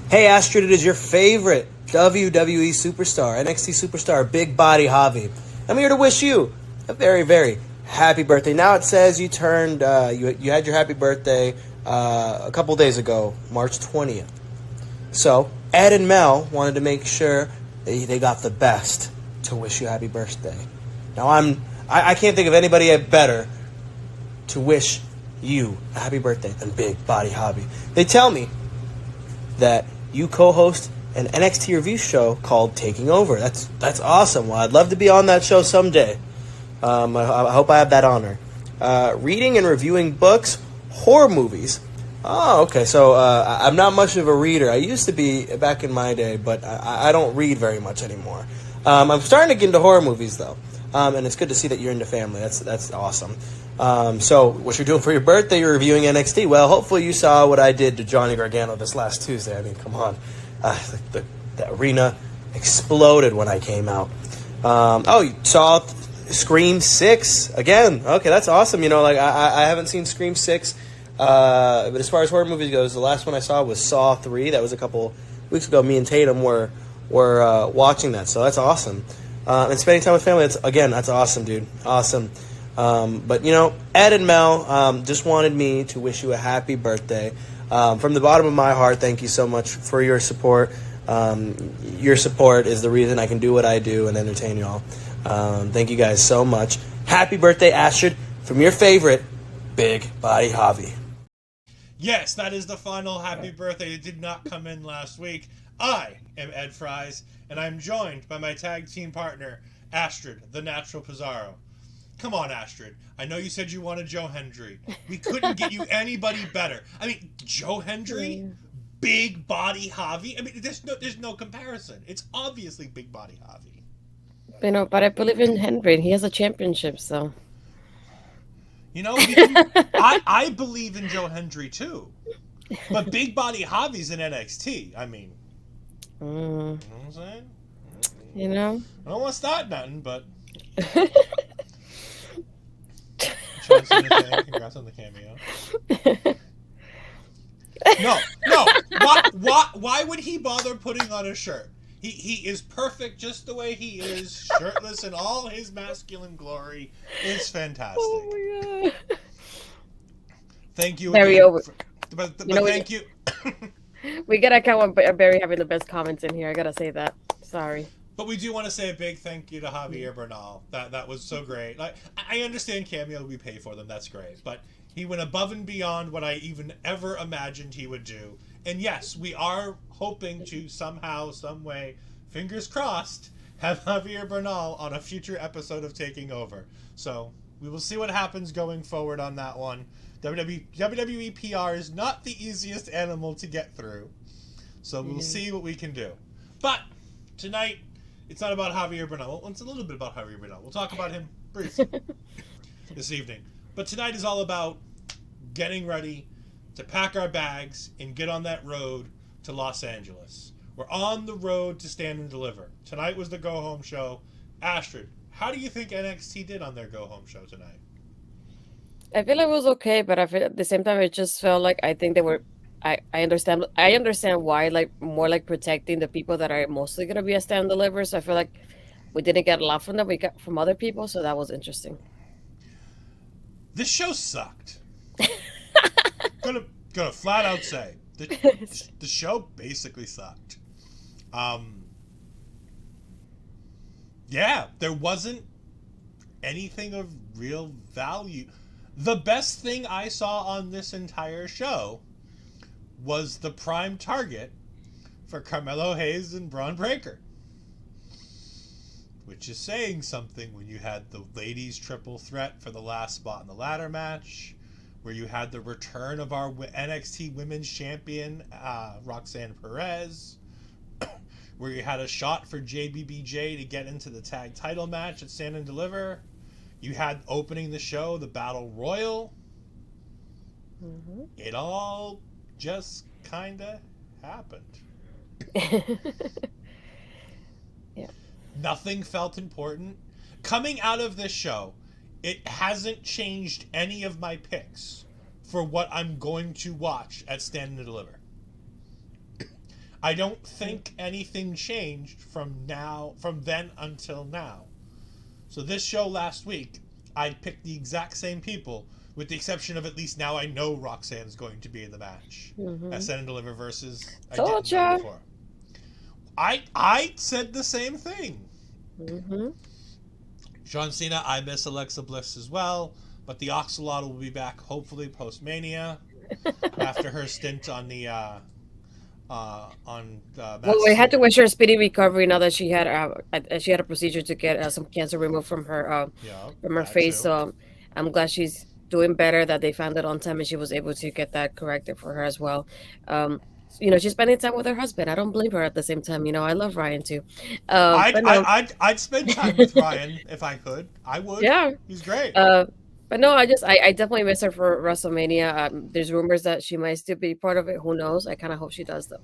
Hey Astrid, it is your favorite WWE superstar, NXT superstar, Big Body Javi. I'm here to wish you a very, very happy birthday. Now it says you turned, you had your happy birthday a couple days ago, March 20th. So Ed and Mel wanted to make sure they got the best to wish you happy birthday. Now I can't think of anybody better to wish you a happy birthday than Big Body Javi. They tell me that you co-host an NXT review show called Taking Over. That's awesome. Well, I'd love to be on that show someday. I hope I have that honor. Reading and reviewing books, horror movies. Oh, okay. So I'm not much of a reader. I used to be back in my day, but I don't read very much anymore. I'm starting to get into horror movies, though. And it's good to see that you're into family. That's awesome. So what you're doing for your birthday, you're reviewing NXT. Well, hopefully you saw what I did to Johnny Gargano this last Tuesday. I mean, come on. The arena exploded when I came out. You saw Scream 6 again. Okay, that's awesome. You know, like I haven't seen Scream 6. But as far as horror movies goes, the last one I saw was Saw 3. That was a couple weeks ago. Me and Tatum were watching that. So that's awesome. And spending time with family, that's awesome, dude. Awesome. But, you know, Ed and Mel just wanted me to wish you a happy birthday. From the bottom of my heart, thank you so much for your support. Your support is the reason I can do what I do and entertain you all. Thank you guys so much. Happy birthday, Astrid, from your favorite, Big Body Javi. Yes, that is the final happy birthday. It did not come in last week. I am Ed Fries, and I'm joined by my tag team partner, Astrid, the Natural Pizarro. Come on, Astrid. I know you said you wanted Joe Hendry. We couldn't get you anybody better. I mean, Joe Hendry, Big Body Javi. I mean, there's no comparison. It's obviously Big Body Javi. You know, but I believe in Hendry. He has a championship, so. You know, I believe in Joe Hendry too. But Big Body Javi's in NXT. I mean, you know what I'm saying? You know? I don't want to start nothing, but... Congrats on the cameo. No. Why would he bother putting on a shirt? He is perfect just the way he is, shirtless in all his masculine glory. It's fantastic. Oh my god. Thank you. Very again over. But thank you. We gotta count on Barry having the best comments in here. I gotta say that. Sorry. But we do want to say a big thank you to Javier Bernal. That was so great. Like, I understand cameo, we pay for them. That's great. But he went above and beyond what I even ever imagined he would do. And yes, we are hoping to somehow, some way, fingers crossed, have Javier Bernal on a future episode of Taking Over. So we will see what happens going forward on that one. WWE PR is not the easiest animal to get through. So we'll see what we can do. But tonight, it's not about Javier Bernal. Well, it's a little bit about Javier Bernal. We'll talk about him briefly this evening. But tonight is all about getting ready to pack our bags and get on that road to Los Angeles. We're on the road to Stand and Deliver. Tonight was the go-home show. Astrid, how do you think NXT did on their go-home show tonight? I feel like it was okay, but I feel at the same time it just felt like I think they were. I understand why, like, more like protecting the people that are mostly gonna be a stand and deliver. So I feel like we didn't get a lot from them. We got from other people, so that was interesting. This show sucked. gonna flat out say the show basically sucked. Yeah, there wasn't anything of real value. The best thing I saw on this entire show was the prime target for Carmelo Hayes and Braun Breaker. Which is saying something when you had the ladies triple threat for the last spot in the ladder match, where you had the return of our NXT Women's Champion, Roxanne Perez, where you had a shot for JBBJ to get into the tag title match at Stand and Deliver. You had opening the show, the Battle Royal. Mm-hmm. It all just kind of happened. Yeah. Nothing felt important. Coming out of this show, it hasn't changed any of my picks for what I'm going to watch at Stand and Deliver. I don't think anything changed from then until now. So this show last week, I picked the exact same people, with the exception of at least now I know Roxanne's going to be in the match. At Stand and Deliver versus I didn't know Told before. I said the same thing. ya. John Cena, I miss Alexa Bliss as well, but the Oxalot will be back hopefully post Mania after her stint on the Well, we had to wish her a speedy recovery now that she had a procedure to get some cancer removed Yeah, from her that face. too. So I'm glad she's doing better. That they found it on time and she was able to get that corrected for her as well. She's spending time with her husband. I don't blame her. At the same time, I love Ryan too. I'd, But I, no, I'd I'd spend time with Ryan if I could. I would. yeah. He's great. Uh, but no, I definitely miss her for WrestleMania. There's rumors that she might still be part of it. Who knows? I kind of hope she does though.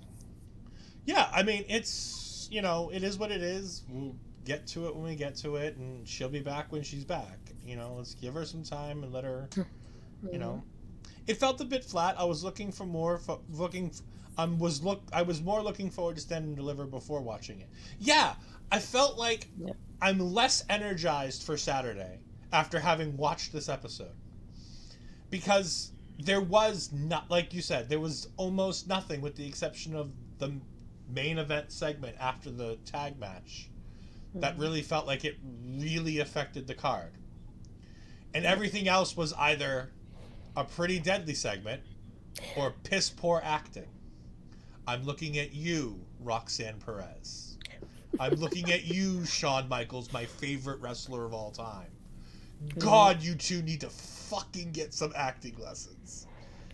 Yeah, I mean it's it is what it is. We'll get to it when we get to it, and she'll be back when she's back. Let's give her some time and let her. You know, it felt a bit flat. I was looking for more. I was more looking forward to Stand and Deliver before watching it. Yeah, I felt like Yeah. I'm less energized for Saturday after having watched this episode because there was not, like you said, there was almost nothing with the exception of the main event segment after the tag match that really felt like it really affected the card. And everything else was either a pretty deadly segment or piss poor acting. I'm looking at you, Roxanne Perez. I'm looking at you, Shawn Michaels, my favorite wrestler of all time. God, you two need to fucking get some acting lessons.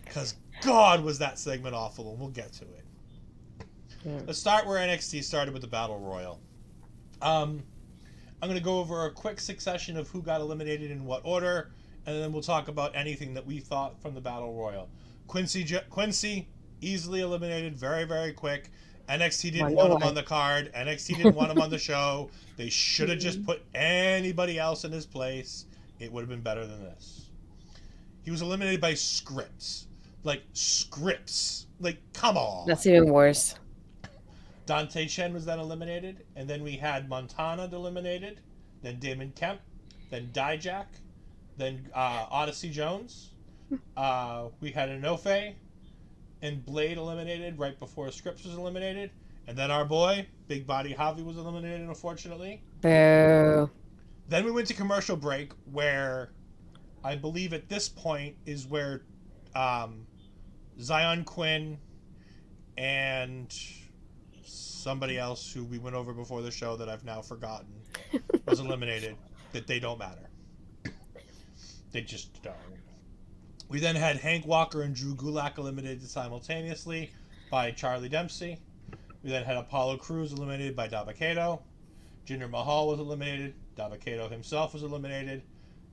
Because God, was that segment awful, and we'll get to it. Let's start where NXT started with the Battle Royal. I'm going to go over a quick succession of who got eliminated in what order, and then we'll talk about anything that we thought from the Battle Royal. Quincy, easily eliminated, very, very quick. NXT didn't want him on the card. NXT didn't want him on the show. They should have just put anybody else in his place. It would have been better than this. He was eliminated by scripts. Like, scripts. Like, come on. That's even worse. Dante Chen was then eliminated, and then we had Montana eliminated, then Damon Kemp, then Dijak, then Odyssey Jones. We had Inoue and Blade eliminated right before Scripps was eliminated, and then our boy, Big Body Javi, was eliminated, unfortunately. Boo. Then we went to commercial break, where I believe at this point is where Zion Quinn and somebody else who we went over before the show that I've now forgotten was eliminated, that they don't matter. They just don't. We then had Hank Walker and Drew Gulak eliminated simultaneously by Charlie Dempsey. We then had Apollo Crews eliminated by Dabba-Kato. Jinder Mahal was eliminated. Dabba-Kato himself was eliminated.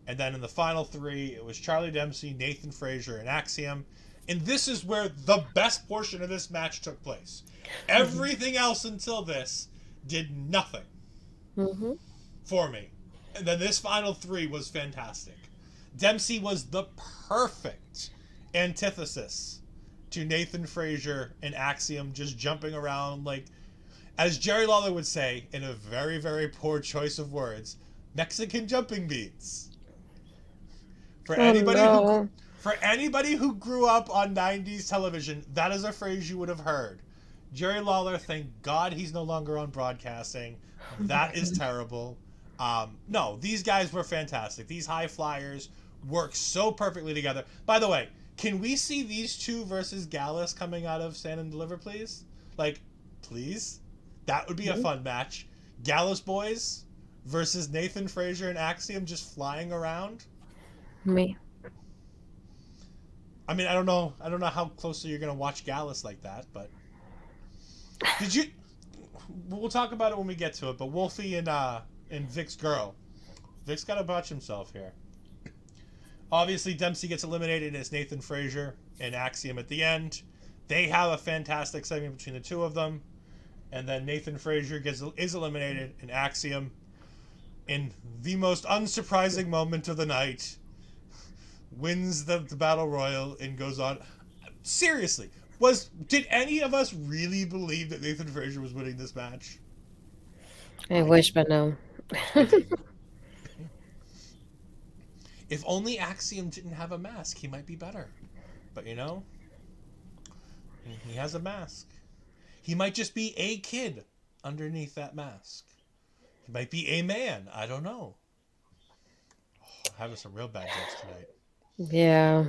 And then in the final three, it was Charlie Dempsey, Nathan Frazier, and Axiom. And this is where the best portion of this match took place. Everything else until this did nothing for me. And then this final three was fantastic. Dempsey was the perfect antithesis to Nathan Frazier and Axiom just jumping around like, as Jerry Lawler would say, in a very, very poor choice of words, Mexican jumping beats. For anybody who grew up on 90s television, that is a phrase you would have heard. Jerry Lawler, thank God he's no longer on broadcasting. That is terrible. No, these guys were fantastic. These high flyers work so perfectly together. By the way, can we see these two versus Gallus coming out of Stand and Deliver, please? Like, please? That would be a fun match. Gallus boys versus Nathan Frazier and Axiom just flying around. Me. I mean, I don't know how closely you're gonna watch Gallus like that, but did you? We'll talk about it when we get to it. But Wolfie and Vic's girl, Vic's got to botch himself here. Obviously, Dempsey gets eliminated as Nathan Frazier and Axiom at the end. They have a fantastic segment between the two of them, and then Nathan Frazier is eliminated, and Axiom, in the most unsurprising moment of the night, wins the battle royal and goes on. Seriously, Did any of us really believe that Nathan Frazier was winning this match? I I wish, didn't. but no. I didn't. If only Axiom didn't have a mask, he might be better. But he has a mask. He might just be a kid underneath that mask. He might be a man. I don't know. Oh, having some real bad jokes tonight. Yeah.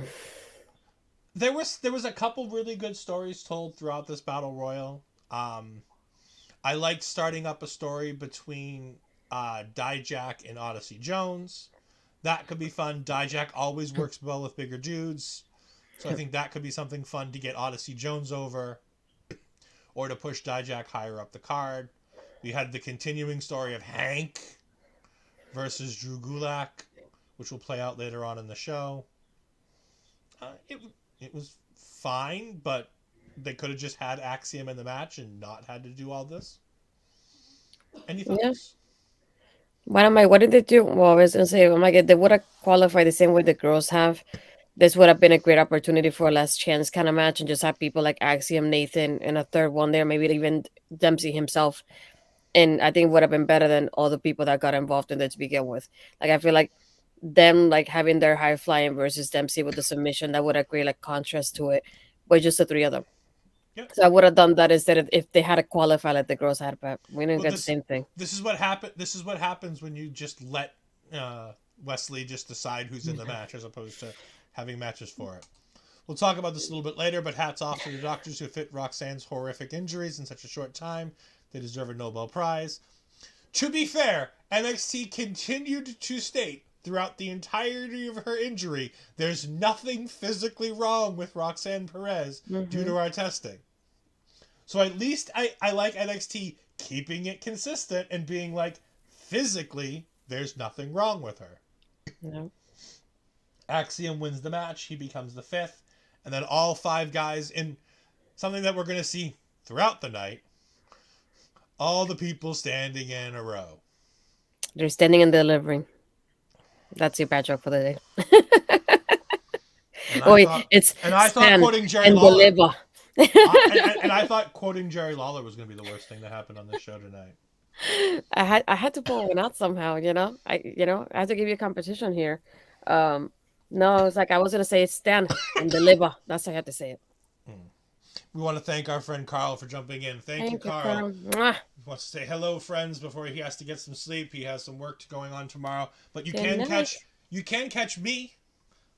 There was a couple really good stories told throughout this battle royal. I liked starting up a story between Dijak and Odyssey Jones. That could be fun. Dijak always works well with bigger dudes. So I think that could be something fun to get Odyssey Jones over or to push Dijak higher up the card. We had the continuing story of Hank versus Drew Gulak, which will play out later on in the show. It was fine, but they could have just had Axiom in the match and not had to do all this. Any Yeah. thoughts? What did they do? Well, I was gonna say, if they would have qualified the same way the girls have, this would have been a great opportunity for a last chance kind of match and just have people like Axiom, Nathan, and a third one there, maybe even Dempsey himself. And I think it would have been better than all the people that got involved in it to begin with. Like I feel like them like having their high flying versus Dempsey with the submission, that would have created like contrast to it with just the three of them. Yep. So I would have done that instead of if they had to qualify like the girls had, but we didn't Well, get the same thing. this is what happened. This is what happens when you just let Wesley just decide who's in the match as opposed to having matches for it. We'll talk about this a little bit later, but hats off to the doctors who fit Roxanne's horrific injuries in such a short time. They deserve a Nobel Prize. To be fair, NXT continued to state throughout the entirety of her injury, there's nothing physically wrong with Roxanne Perez due to our testing. So at least I like NXT keeping it consistent and being like, physically, there's nothing wrong with her. No. Axiom wins the match. He becomes the fifth. And then all five guys in something that we're going to see throughout the night. All the people standing in a row. They're standing and delivering. That's your bad joke for the day. It's and I thought stand quoting Jerry and Lawler. deliver. I thought quoting Jerry Lawler was going to be the worst thing that happened on this show tonight. I had to pull one out somehow, I had to give you a competition here. No, it's like I was gonna say stand and deliver. That's how I had to say it. We want to thank our friend Carl for jumping in. Thank you, Thank you, Carl. Carl. Mwah. He wants to say hello, friends, before he has to get some sleep. He has some work going on tomorrow. But you Good night. can catch me,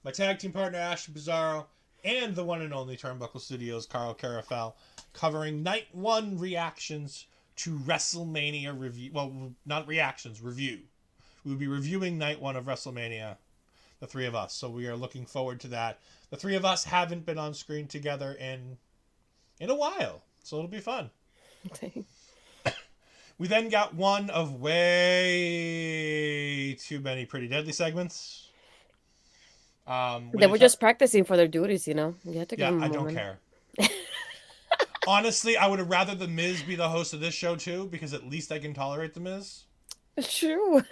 my tag team partner Astrid Pizarro, and the one and only Turnbuckle Studios, Carl Carafel, covering Night 1 reactions to WrestleMania review. Well, not reactions, review. We'll be reviewing Night 1 of WrestleMania, the three of us. So we are looking forward to that. The three of us haven't been on screen together in a while, so it'll be fun. We then got one of way too many Pretty Deadly segments. They were just practicing for their duties, You had to give them a I moment. don't care. Honestly, I would have rather The Miz be the host of this show too, because at least I can tolerate The Miz. True.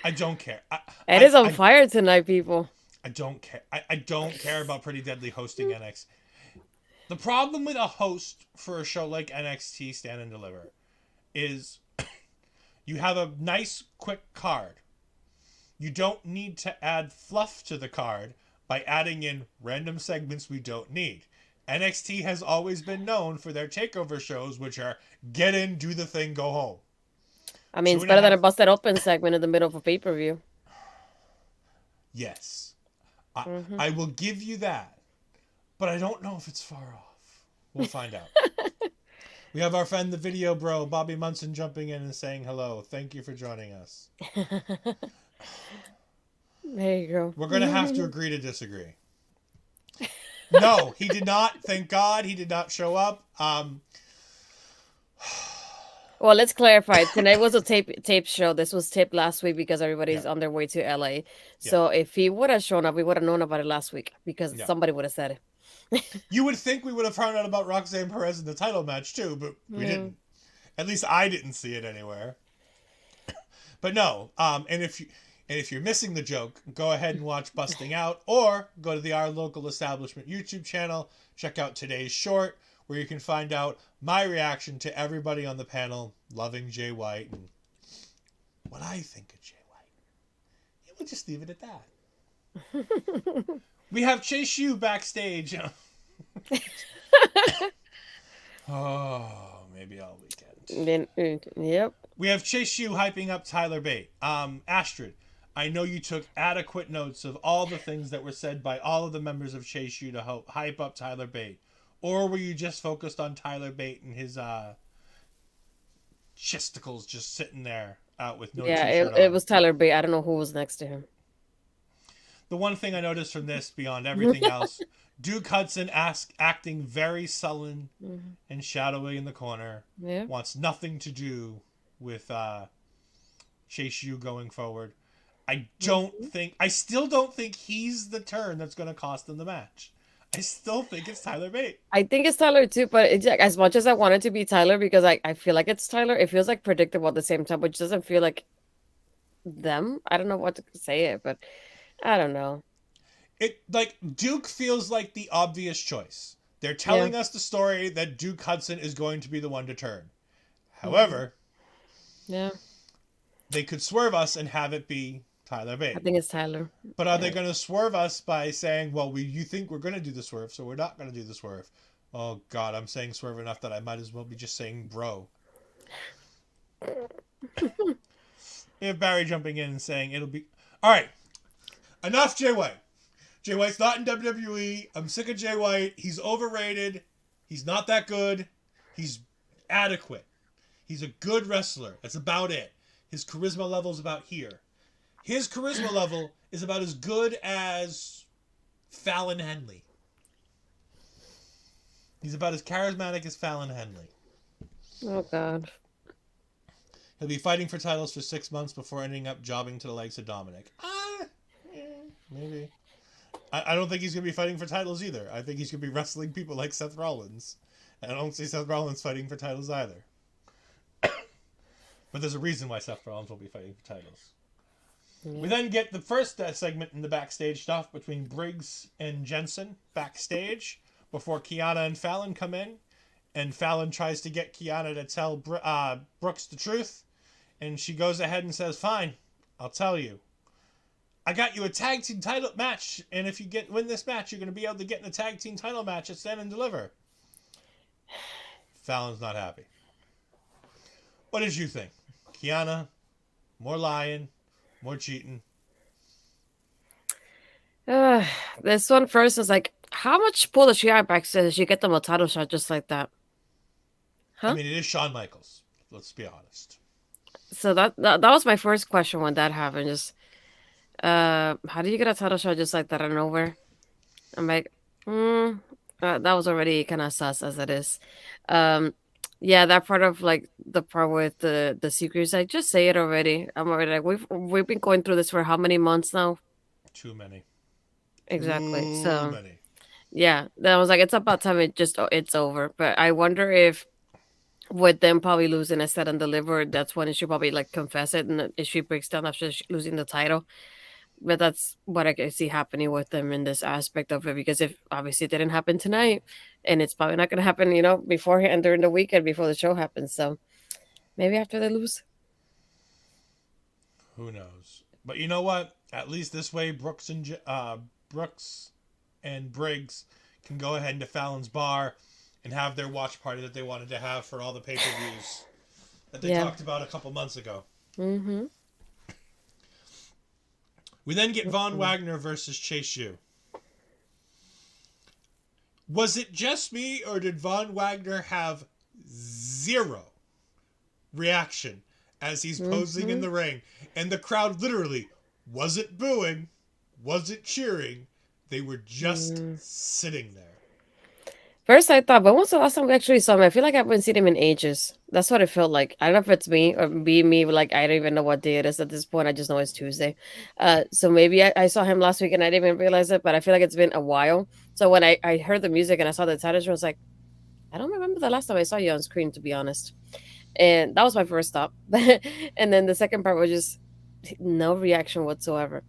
I don't care. It is on fire tonight, people. I don't care. I don't care about Pretty Deadly hosting NXT. The problem with a host for a show like NXT Stand and Deliver is you have a nice, quick card. You don't need to add fluff to the card by adding in random segments we don't need. NXT has always been known for their takeover shows, which are get in, do the thing, go home. I mean, it's better than a busted open segment in the middle of a pay-per-view. Yes. I will give you that. But I don't know if it's far off. We'll find out. We have our friend, the video bro, Bobby Munson, jumping in and saying hello. Thank you for joining us. There you go. We're going to have to agree to disagree. No, he did not. Thank God he did not show up. Well, let's clarify. Tonight was a tape show. This was taped last week because everybody's on their way to LA. So if he would have shown up, we would have known about it last week because somebody would have said it. You would think we would have found out about Roxanne Perez in the title match too, but we didn't. At least I didn't see it anywhere. But no, and And if you're missing the joke, go ahead and watch Busting Out or go to the Our Local Establishment YouTube channel. Check out today's short where you can find out my reaction to everybody on the panel loving Jay White and what I think of Jay White. And we'll just leave it at that. We have Chase Yu backstage. Oh, maybe all weekend. Yep. We have Chase Yu hyping up Tyler Bate. Astrid, I know you took adequate notes of all the things that were said by all of the members of Chase Yu to help hype up Tyler Bate. Or were you just focused on Tyler Bate and his chisticles just sitting there out with no Yeah, t-shirt it on? was Tyler Bate. I don't know who was next to him. The one thing I noticed from this, beyond everything else, Duke Hudson acting very sullen and shadowy in the corner. Yeah. Wants nothing to do with Chase Yu going forward. I still don't think he's the turn that's going to cost them the match. I still think it's Tyler Bate. I think it's Tyler too, but it's like, as much as I want it to be Tyler because I feel like it's Tyler, it feels like predictable at the same time, which doesn't feel like them. I don't know what to say it, but I don't know. It like Duke feels like the obvious choice. They're telling us the story that Duke Hudson is going to be the one to turn. However, Yeah. they could swerve us and have it be Tyler Bate. I think it's Tyler. But are they going to swerve us by saying, well, you think we're going to do the swerve, so we're not going to do the swerve? Oh, God, I'm saying swerve enough that I might as well be just saying bro. If Barry jumping in and saying it'll be... All right, enough Jay White. Jay White's not in WWE. I'm sick of Jay White. He's overrated. He's not that good. He's adequate. He's a good wrestler. That's about it. His charisma level's about here. His charisma level is about as good as Fallon Henley. He's about as charismatic as Fallon Henley. Oh God. He'll be fighting for titles for 6 months before ending up jobbing to the likes of Dominic. Maybe. I don't think he's going to be fighting for titles either. I think he's going to be wrestling people like Seth Rollins. And I don't see Seth Rollins fighting for titles either. But there's a reason why Seth Rollins will be fighting for titles. We then get the first segment in the backstage stuff between Briggs and Jensen backstage before Kiana and Fallon come in. And Fallon tries to get Kiana to tell Brooks the truth. And she goes ahead and says, fine, I'll tell you. I got you a tag team title match. And if you win this match, you're going to be able to get in a tag team title match at Stand and Deliver. Fallon's not happy. What did you think? Kiana, more lying, more cheating. This one first is like, how much pull does she have backstage? You get them a title shot just like that. Huh? I mean, it is Shawn Michaels. Let's be honest. So that was my first question when that happened. Just, how do you get a title shot just like that out of nowhere? I'm like, that was already kind of sus as it is. Yeah, that part of like the part with the secrets, like just say it already. I'm already like we've been going through this for how many months now? Too many. Exactly. Too So many. yeah, then I was like, it's about time it's over. But I wonder if with them probably losing a Stand and Deliver, that's when she probably like confess it and if she breaks down after losing the title. But that's what I can see happening with them in this aspect of it, because if obviously it didn't happen tonight, and it's probably not going to happen, beforehand during the weekend before the show happens. So maybe after they lose. Who knows? But you know what? At least this way, Brooks and Briggs can go ahead into Fallon's bar and have their watch party that they wanted to have for all the pay-per-views that they talked about a couple months ago. Mm-hmm. We then get Von Wagner versus Chase Yu. Was it just me, or did Von Wagner have zero reaction as he's posing in the ring? And the crowd literally wasn't booing, wasn't cheering. They were just sitting there. First, I thought, when was the last time we actually saw him? I feel like I haven't seen him in ages. That's what it felt like. I don't know if it's me or me. Like, I don't even know what day it is at this point. I just know it's Tuesday. So maybe I saw him last week and I didn't even realize it, but I feel like it's been a while. So when I heard the music and I saw the titles, I was like, I don't remember the last time I saw you on screen, to be honest. And that was my first thought. And then the second part was just, no reaction whatsoever.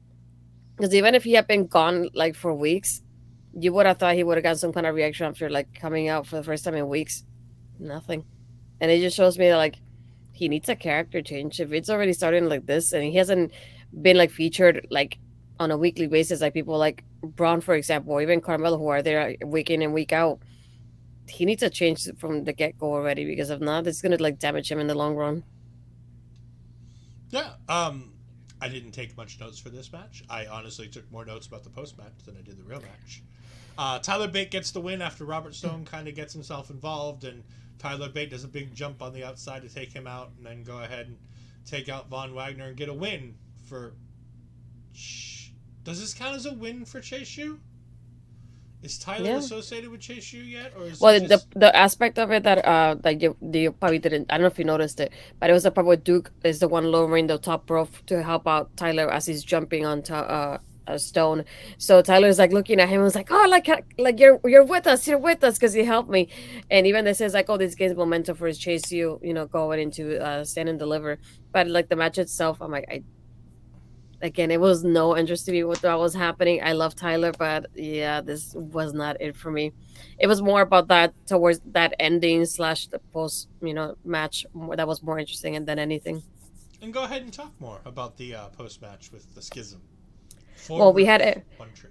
Because even if he had been gone like for weeks, you would have thought he would have got some kind of reaction after like coming out for the first time in weeks. Nothing. And it just shows me that like he needs a character change. If it's already starting like this and he hasn't been like featured like on a weekly basis, like people like Braun, for example, or even Carmelo, who are there week in and week out, he needs a change from the get go already, because if not, it's gonna like damage him in the long run. Yeah. I didn't take much notes for this match. I honestly took more notes about the post match than I did the real match. Tyler Bate gets the win after Robert Stone kind of gets himself involved, and Tyler Bate does a big jump on the outside to take him out, and then go ahead and take out Von Wagner and get a win for. Does this count as a win for Chase U? Is Tyler Yeah. associated with Chase U yet, or is Well, he just? the aspect of it that like you probably didn't, I don't know if you noticed it, but it was the part where Duke is the one lowering the top rope to help out Tyler as he's jumping onto a stone. So Tyler's like looking at him and was like, "Oh, like you're with us, because you helped me." And even this says like, "Oh, this gains momentum for his Chase U, going into Stand and Deliver." But like the match itself, I'm like, I again, it was no interest to me what was happening. I love Tyler, but yeah, this was not it for me. It was more about that towards that ending slash the post, match that was more interesting than anything. And go ahead and talk more about the post match with the Schism. Four Well, we roof, had it. one tree.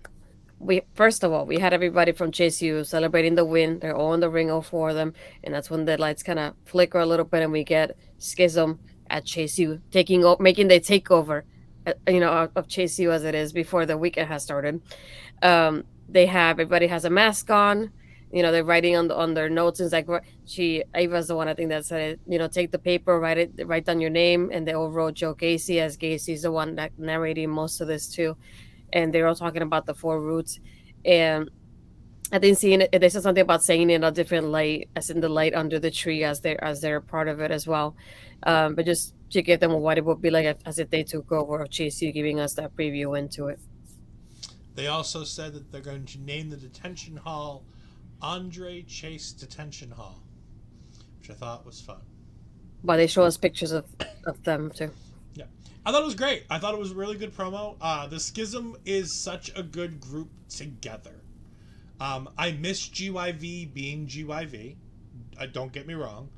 We first of all, we had everybody from Chase U celebrating the win. They're all in the ring, all four of them, and that's when the lights kind of flicker a little bit, and we get Schism at Chase U taking over, making the takeover, of Chase U as it is before the weekend has started. They have everybody has a mask on. They're writing on their notes. And it's like Ava's the one I think that said it. Take the paper, write down your name, and they all wrote Joe Gacy, as Gacy's the one that narrating most of this too. And they're all talking about the four roots. And I think seeing it, they said something about saying it in a different light, as in the light under the tree, as they're part of it as well. But just to give them what it would be like as if they took over of Chase U, giving us that preview into it. They also said that they're going to name the detention hall Andre Chase Detention Hall, which I thought was fun. But they show us pictures of them too. Yeah. I thought it was great. I thought it was a really good promo. The Schism is such a good group together. I miss GYV being GYV. Don't get me wrong.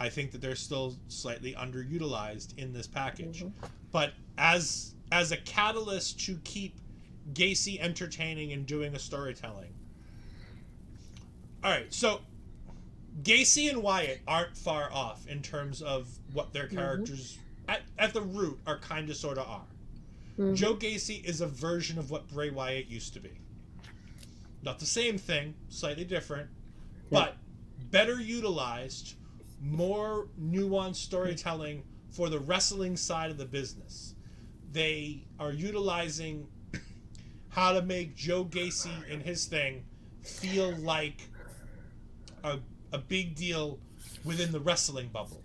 I think that they're still slightly underutilized in this package. Mm-hmm. But as a catalyst to keep Gacy entertaining and doing a storytelling. All right, so Gacy and Wyatt aren't far off in terms of what their characters at the root are kind of sort of are. Mm-hmm. Joe Gacy is a version of what Bray Wyatt used to be. Not the same thing, slightly different, but better utilized, more nuanced storytelling for the wrestling side of the business. They are utilizing how to make Joe Gacy and his thing feel like a big deal within the wrestling bubble.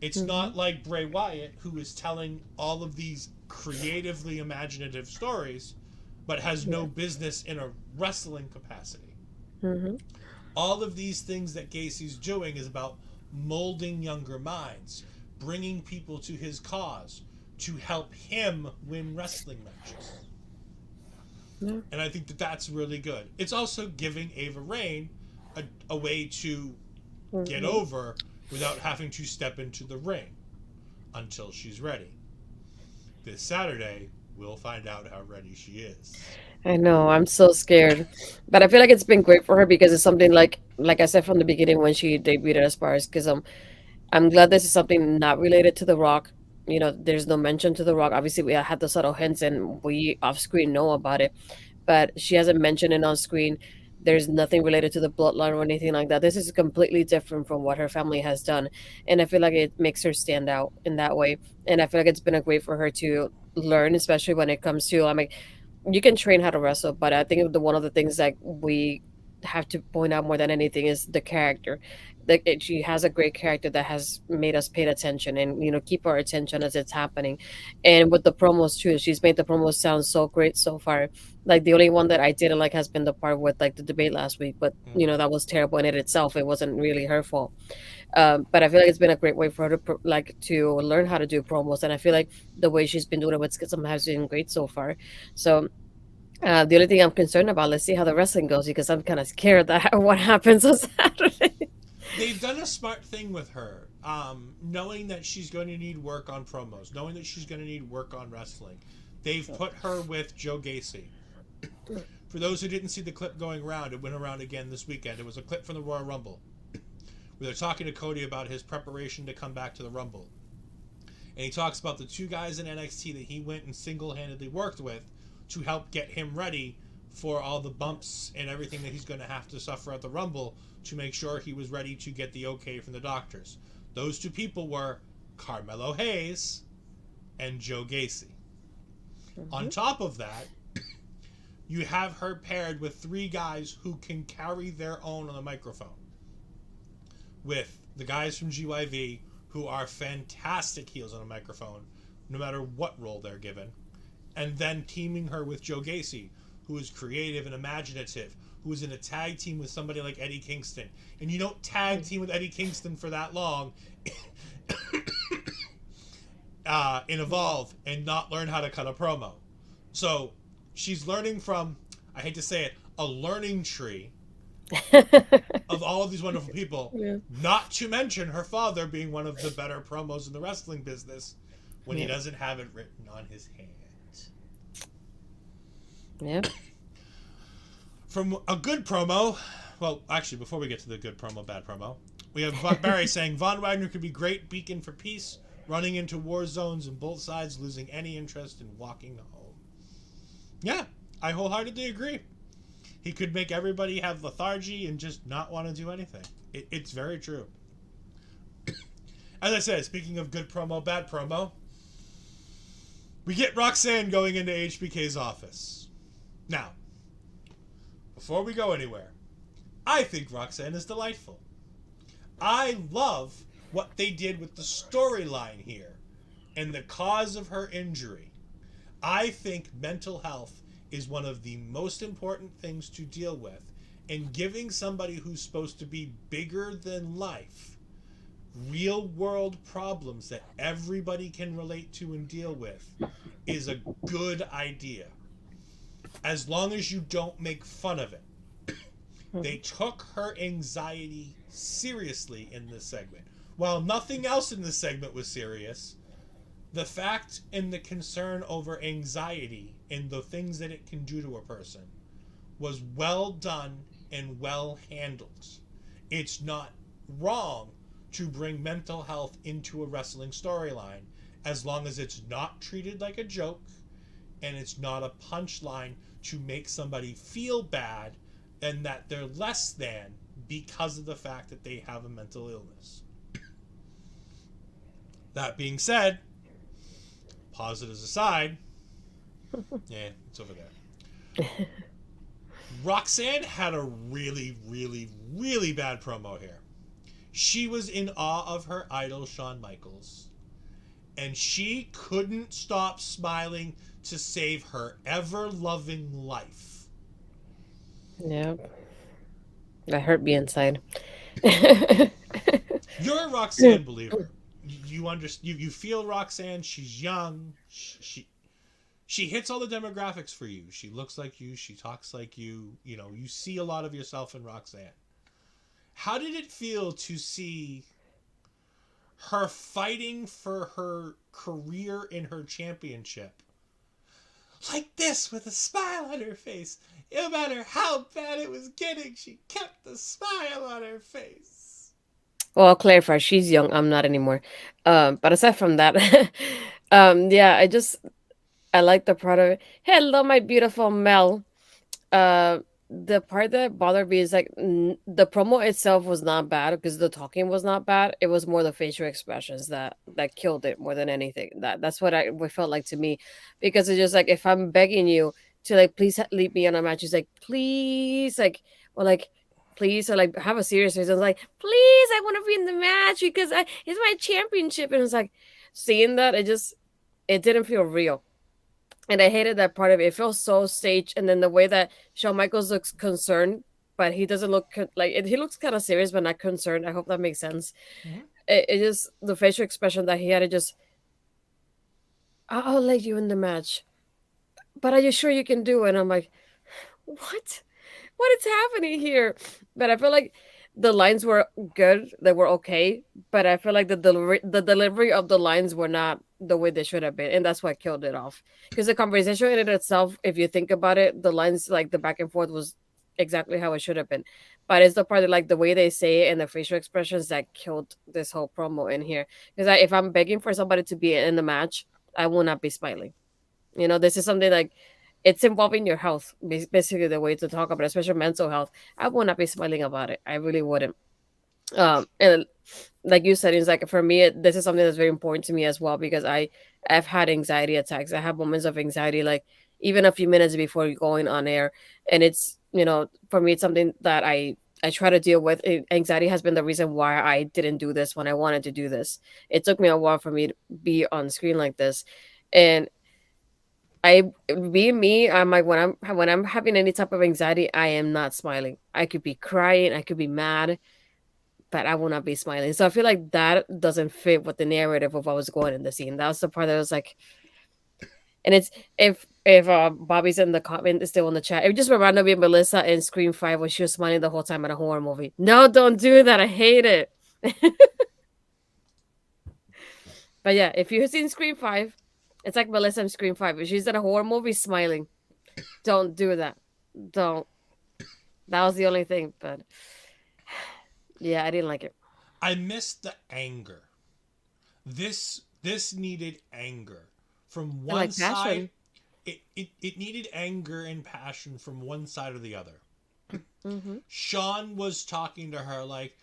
It's not like Bray Wyatt, who is telling all of these creatively imaginative stories, but has no business in a wrestling capacity. Mm-hmm. All of these things that Gacy's doing is about molding younger minds, bringing people to his cause to help him win wrestling matches. Yeah. And I think that that's really good. It's also giving Ava Raine a way to get over without having to step into the ring until she's ready. This Saturday, we'll find out how ready she is. I know, I'm so scared. But I feel like it's been great for her because it's something like I said from the beginning when she debuted as far as because I'm glad this is something not related to The Rock. There's no mention to The Rock. Obviously, we had the subtle hints and we off screen know about it, but she hasn't mentioned it on screen. There's nothing related to the bloodline or anything like that. This is completely different from what her family has done. And I feel like it makes her stand out in that way. And I feel like it's been a great for her to learn, especially when it comes to, I mean, you can train how to wrestle, but I think one of the things that we have to point out more than anything is the character. She has a great character that has made us pay attention and keep our attention as it's happening. And with the promos too, she's made the promos sound so great so far. Like the only one that I didn't like has been the part with like the debate last week, but Mm. that was terrible in it itself. It wasn't really her fault. But I feel like it's been a great way for her to to learn how to do promos, and I feel like the way she's been doing it with Schism has been great so far. So the only thing I'm concerned about, let's see how the wrestling goes, because I'm kind of scared that what happens on Saturday. They've done a smart thing with her, knowing that she's going to need work on promos, knowing that she's going to need work on wrestling. They've put her with Joe Gacy. For those who didn't see the clip going around, it went around again this weekend. It was a clip from the Royal Rumble where they're talking to Cody about his preparation to come back to the Rumble. And he talks about the two guys in NXT that he went and single-handedly worked with to help get him ready for all the bumps and everything that he's going to have to suffer at the Rumble to make sure he was ready to get the okay from the doctors. Those two people were Carmelo Hayes and Joe Gacy. Mm-hmm. On top of that, you have her paired with three guys who can carry their own on the microphone. With the guys from GYV, who are fantastic heels on a microphone, no matter what role they're given. And then teaming her with Joe Gacy, who is creative and imaginative, who is in a tag team with somebody like Eddie Kingston. And you don't tag team with Eddie Kingston for that long in Evolve and not learn how to cut a promo. So she's learning from, I hate to say it, a learning tree of all of these wonderful people, not to mention her father being one of the better promos in the wrestling business when he doesn't have it written on his hand. Yeah. From a good promo, well, actually, before we get to the good promo, bad promo, we have Barry saying Von Wagner could be great beacon for peace, running into war zones and both sides losing any interest in walking home. Yeah, I wholeheartedly agree. He could make everybody have lethargy and just not want to do anything. It's very true. As I said, speaking of good promo, bad promo, we get Roxanne going into HBK's office. Now, before we go anywhere, I think Roxanne is delightful. I love what they did with the storyline here and the cause of her injury. I think mental health is one of the most important things to deal with, and giving somebody who's supposed to be bigger than life real world problems that everybody can relate to and deal with is a good idea, as long as you don't make fun of it. They took her anxiety seriously in this segment. While nothing else in this segment was serious, the fact and the concern over anxiety and the things that it can do to a person was well done and well handled. It's not wrong to bring mental health into a wrestling storyline, as long as it's not treated like a joke and it's not a punchline to make somebody feel bad and that they're less than because of the fact that they have a mental illness. That being said, positives aside, yeah, it's over there. Roxanne had a really, really, really bad promo here. She was in awe of her idol, Shawn Michaels, and she couldn't stop smiling to save her ever-loving life. Yeah. That hurt me inside. You're a Roxanne believer. You feel Roxanne. She's young. She hits all the demographics for you. She looks like you. She talks like you. You know, you see a lot of yourself in Roxanne. How did it feel to see her fighting for her career in her championship like this, with a smile on her face? No matter how bad it was getting, she kept the smile on her face. Well, I'll clarify. She's young. I'm not anymore. But aside from that, yeah, I like the part of it. Hello, my beautiful Mel. Uh, the part that bothered me is like the promo itself was not bad because the talking was not bad. It was more the facial expressions that killed it more than anything. That's what felt like to me, because it's just like, if I'm begging you to like please leave me on a match, it's like please, like, or like please, or like have a serious face. I was like, please, I want to be in the match because it's my championship, and it's like seeing that it didn't feel real. And I hated that part of it. It felt so staged. And then the way that Shawn Michaels looks concerned but he doesn't look he looks kind of serious, but not concerned. I hope that makes sense. Mhm. It just the facial expression that he had. It just, I'll let you in the match, but are you sure you can do it? And I'm like, what? What is happening here? But I feel like the lines were good. They were okay, but I feel like the delivery of the lines were not the way they should have been, and that's what killed it off. Because the conversation in it itself, if you think about it, the lines like the back and forth was exactly how it should have been. But it's the part of like the way they say it and the facial expressions that killed this whole promo in here. Because if I'm begging for somebody to be in the match, I will not be smiling. This is something like it's involving your health, basically the way to talk about it, especially mental health. I would not be smiling about it. I really wouldn't. And like you said, it's like for me, this is something that's very important to me as well because I've had anxiety attacks. I have moments of anxiety, like even a few minutes before going on air, and it's for me, it's something that I try to deal with. Anxiety has been the reason why I didn't do this when I wanted to do this. It took me a while for me to be on screen like this, and I being me, I'm like when I'm having any type of anxiety, I am not smiling. I could be crying, I could be mad, but I will not be smiling. So I feel like that doesn't fit with the narrative of what was going in the scene. That was the part that was like, and it's if Bobby's in the comment is still in the chat. It just reminded me of Melissa in Scream 5 when she was smiling the whole time in a horror movie. No, don't do that. I hate it. But yeah, if you've seen Scream 5, it's like Melissa in Scream 5. If she's in a horror movie smiling, don't do that. Don't. That was the only thing, but yeah, I didn't like it. I missed the anger. This needed anger from I one like side. passion. It needed anger and passion from one side or the other. Mm-hmm. Sean was talking to her like,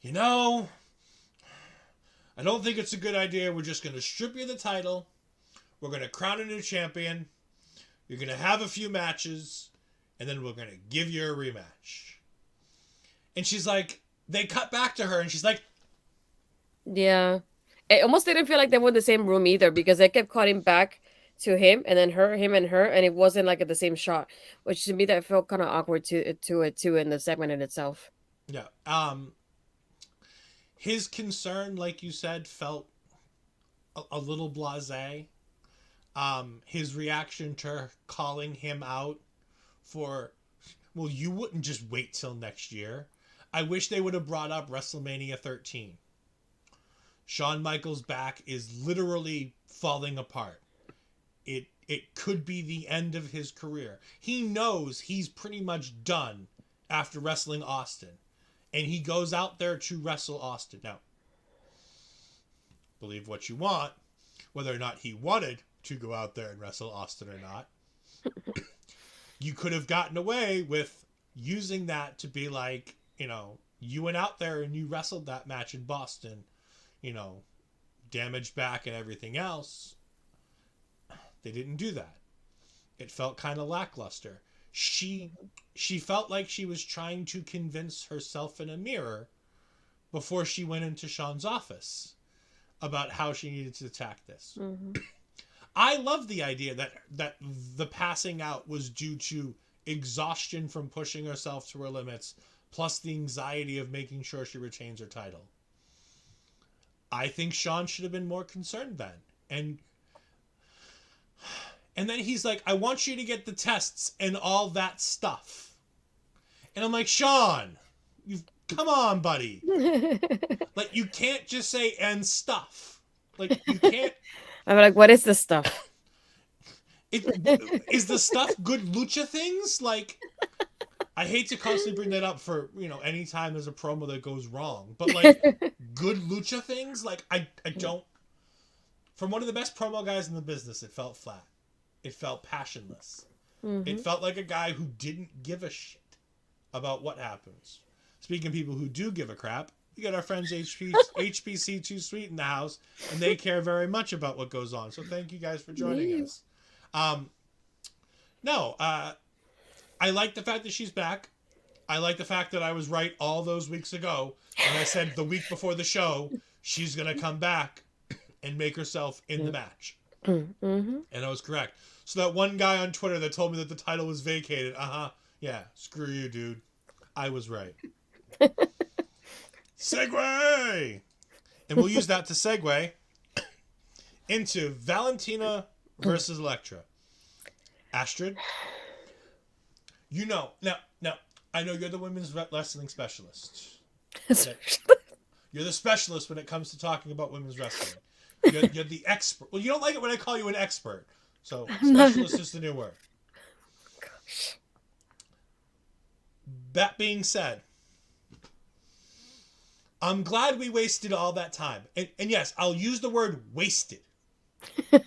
you know, I don't think it's a good idea. We're just going to strip you of the title. We're going to crown a new champion. You're going to have a few matches. And then we're going to give you a rematch. And she's like, they cut back to her and she's like, Yeah. It almost didn't feel like they were in the same room either because they kept cutting back to him and then her, him and her, and it wasn't like at the same shot, which to me that felt kind of awkward to it too in the segment in itself. yeah. His concern, like you said, felt a little blasé. His reaction to her calling him out for, well, you wouldn't just wait till next year. I wish they would have brought up WrestleMania 13. Shawn Michaels' back is literally falling apart. It could be the end of his career. He knows he's pretty much done after wrestling Austin. And he goes out there to wrestle Austin. Now, believe what you want, whether or not he wanted to go out there and wrestle Austin or not. You could have gotten away with using that to be like, you went out there and you wrestled that match in Boston, damaged back and everything else. They didn't do that. It felt kind of lackluster. She felt like she was trying to convince herself in a mirror before she went into Sean's office about how she needed to attack this. Mm-hmm. I love the idea that the passing out was due to exhaustion from pushing herself to her limits, plus the anxiety of making sure she retains her title. I think Sean should have been more concerned then. And then he's like, I want you to get the tests and all that stuff. And I'm like, Sean, come on, buddy. Like, you can't just say and stuff. Like, you can't. I'm like, what is this stuff? Is the stuff good lucha things? Like, I hate to constantly bring that up for, anytime there's a promo that goes wrong. But, like, good lucha things? Like, I don't. From one of the best promo guys in the business, it felt flat. It felt passionless. Mm-hmm. It felt like a guy who didn't give a shit about what happens. Speaking of people who do give a crap, we got our friends HPC Too Sweet in the house, and they care very much about what goes on. So thank you guys for joining us. I like the fact that she's back. I like the fact that I was right all those weeks ago when I said the week before the show, she's going to come back and make herself in the match. Mm-hmm. And I was correct. So that one guy on Twitter that told me that the title was vacated, Yeah, screw you, dude. I was right. Segue! And we'll use that to segue into Valentina versus Elektra. Astrid, now, I know you're the women's wrestling specialist. Okay? You're the specialist when it comes to talking about women's wrestling. You're the expert. Well, you don't like it when I call you an expert. So, specialist is the new word. That being said, I'm glad we wasted all that time. And yes, I'll use the word wasted.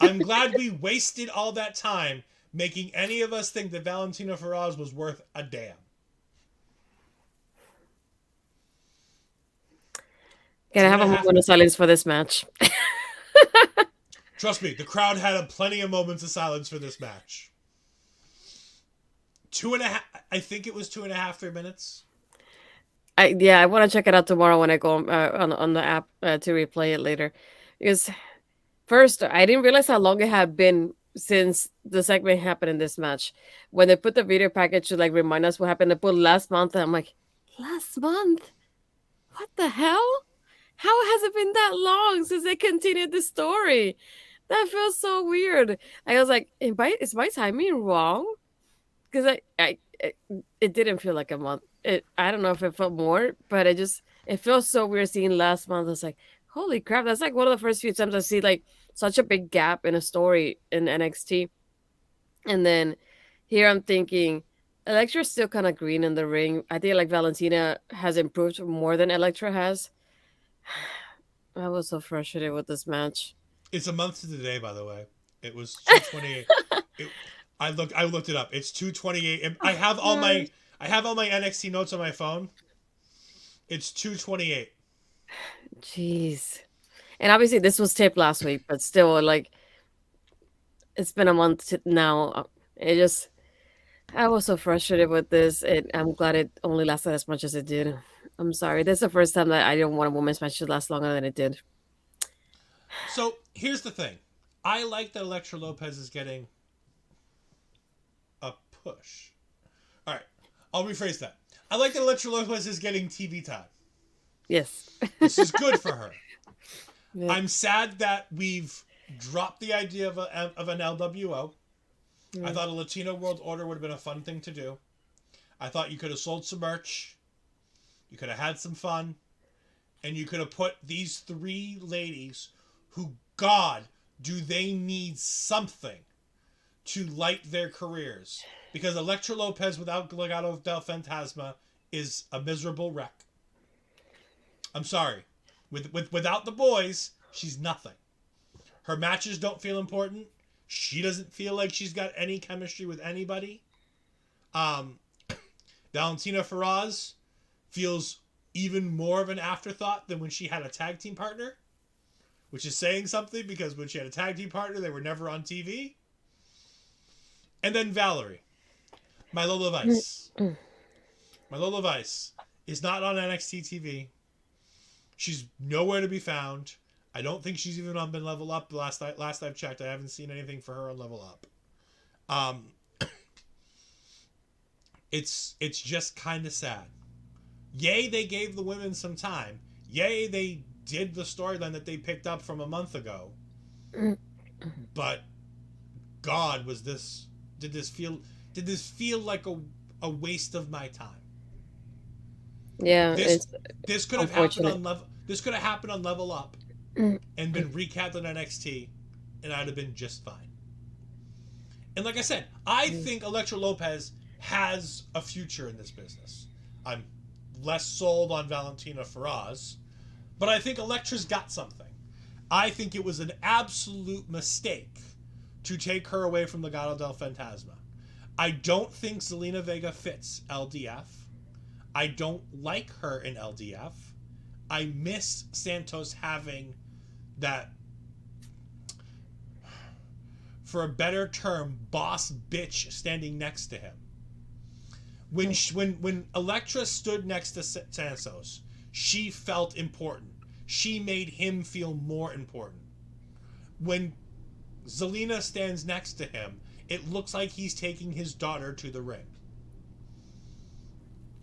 I'm glad we wasted all that time making any of us think that Valentina Feroz was worth a damn. Can I have a moment of silence for this match? Trust me, the crowd had plenty of moments of silence for this match. 2.5, I think it was 2.5, 3 minutes. I want to check it out tomorrow when I go on the app to replay it later. Because first, I didn't realize how long it had been since the segment happened in this match. When they put the video package to like remind us what happened, they put last month, and I'm like, last month? What the hell? How has it been that long since they continued the story? That feels so weird. I was like, is my timing wrong? Because it didn't feel like a month. I don't know if it felt more, but it feels so weird seeing last month. I was like, holy crap, that's like one of the first few times I see like such a big gap in a story in NXT. And then here I'm thinking, Elektra's still kind of green in the ring. I think like Valentina has improved more than Elektra has. I was so frustrated with this match. It's a month to the day, by the way. It was 228. I looked it up. It's 228. And I have all my NXT notes on my phone. It's 228. Jeez. And obviously this was taped last week, but still like it's been a month now. I was so frustrated with this. I'm glad it only lasted as much as it did. I'm sorry. This is the first time that I didn't want a women's match to last longer than it did. So here's the thing. I like that Elektra Lopez is getting a push. All right. I'll rephrase that. I like that Elektra Lopez is getting TV time. Yes. This is good for her. Yeah. I'm sad that we've dropped the idea of an LWO. I thought a Latino World Order would have been a fun thing to do. I thought you could have sold some merch. You could have had some fun. And you could have put these 3 ladies who, God, do they need something to light their careers. Because Elektra Lopez without Legado del Fantasma is a miserable wreck. I'm sorry. Without the boys, she's nothing. Her matches don't feel important. She doesn't feel like she's got any chemistry with anybody. Valentina Feroz feels even more of an afterthought than when she had a tag team partner, which is saying something because when she had a tag team partner, they were never on TV. And then Valerie, my Lola Vice. My Lola Vice is not on NXT TV. She's nowhere to be found. I don't think she's even on Been Level Up. Last I've checked, I haven't seen anything for her on Level Up. It's just kind of sad. Yay, they gave the women some time. Yay, they did the storyline that they picked up from a month ago. But God, did this feel like a waste of my time? Yeah, this could have happened on level. This could have happened on Level Up and been recapped on NXT, and I'd have been just fine. And like I said, I think Elektra Lopez has a future in this business. I'm less sold on Valentina Feroz, but I think Elektra's got something. I think it was an absolute mistake to take her away from Legado del Fantasma. I don't think Zelina Vega fits LDF. I don't like her in LDF. I miss Santos having that, for a better term, boss bitch standing next to him. When Elektra stood next to Santos, she felt important. She made him feel more important. When Zelina stands next to him, it looks like he's taking his daughter to the ring.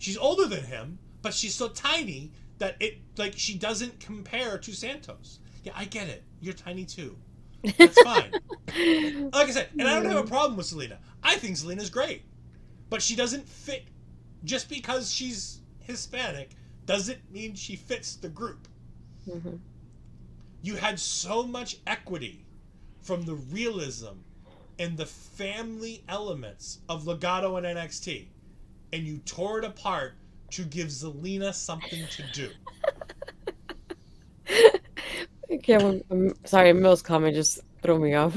She's older than him, but she's so tiny that she doesn't compare to Santos. Yeah, I get it. You're tiny too. That's fine. Like I said, and I don't have a problem with Zelina. I think Zelina's great. But she doesn't fit. Just because she's Hispanic doesn't mean she fits the group. Mm-hmm. You had so much equity from the realism and the family elements of Legado and NXT, and you tore it apart to give Zelina something to do. Okay, I'm sorry, Mill's comment just threw me off.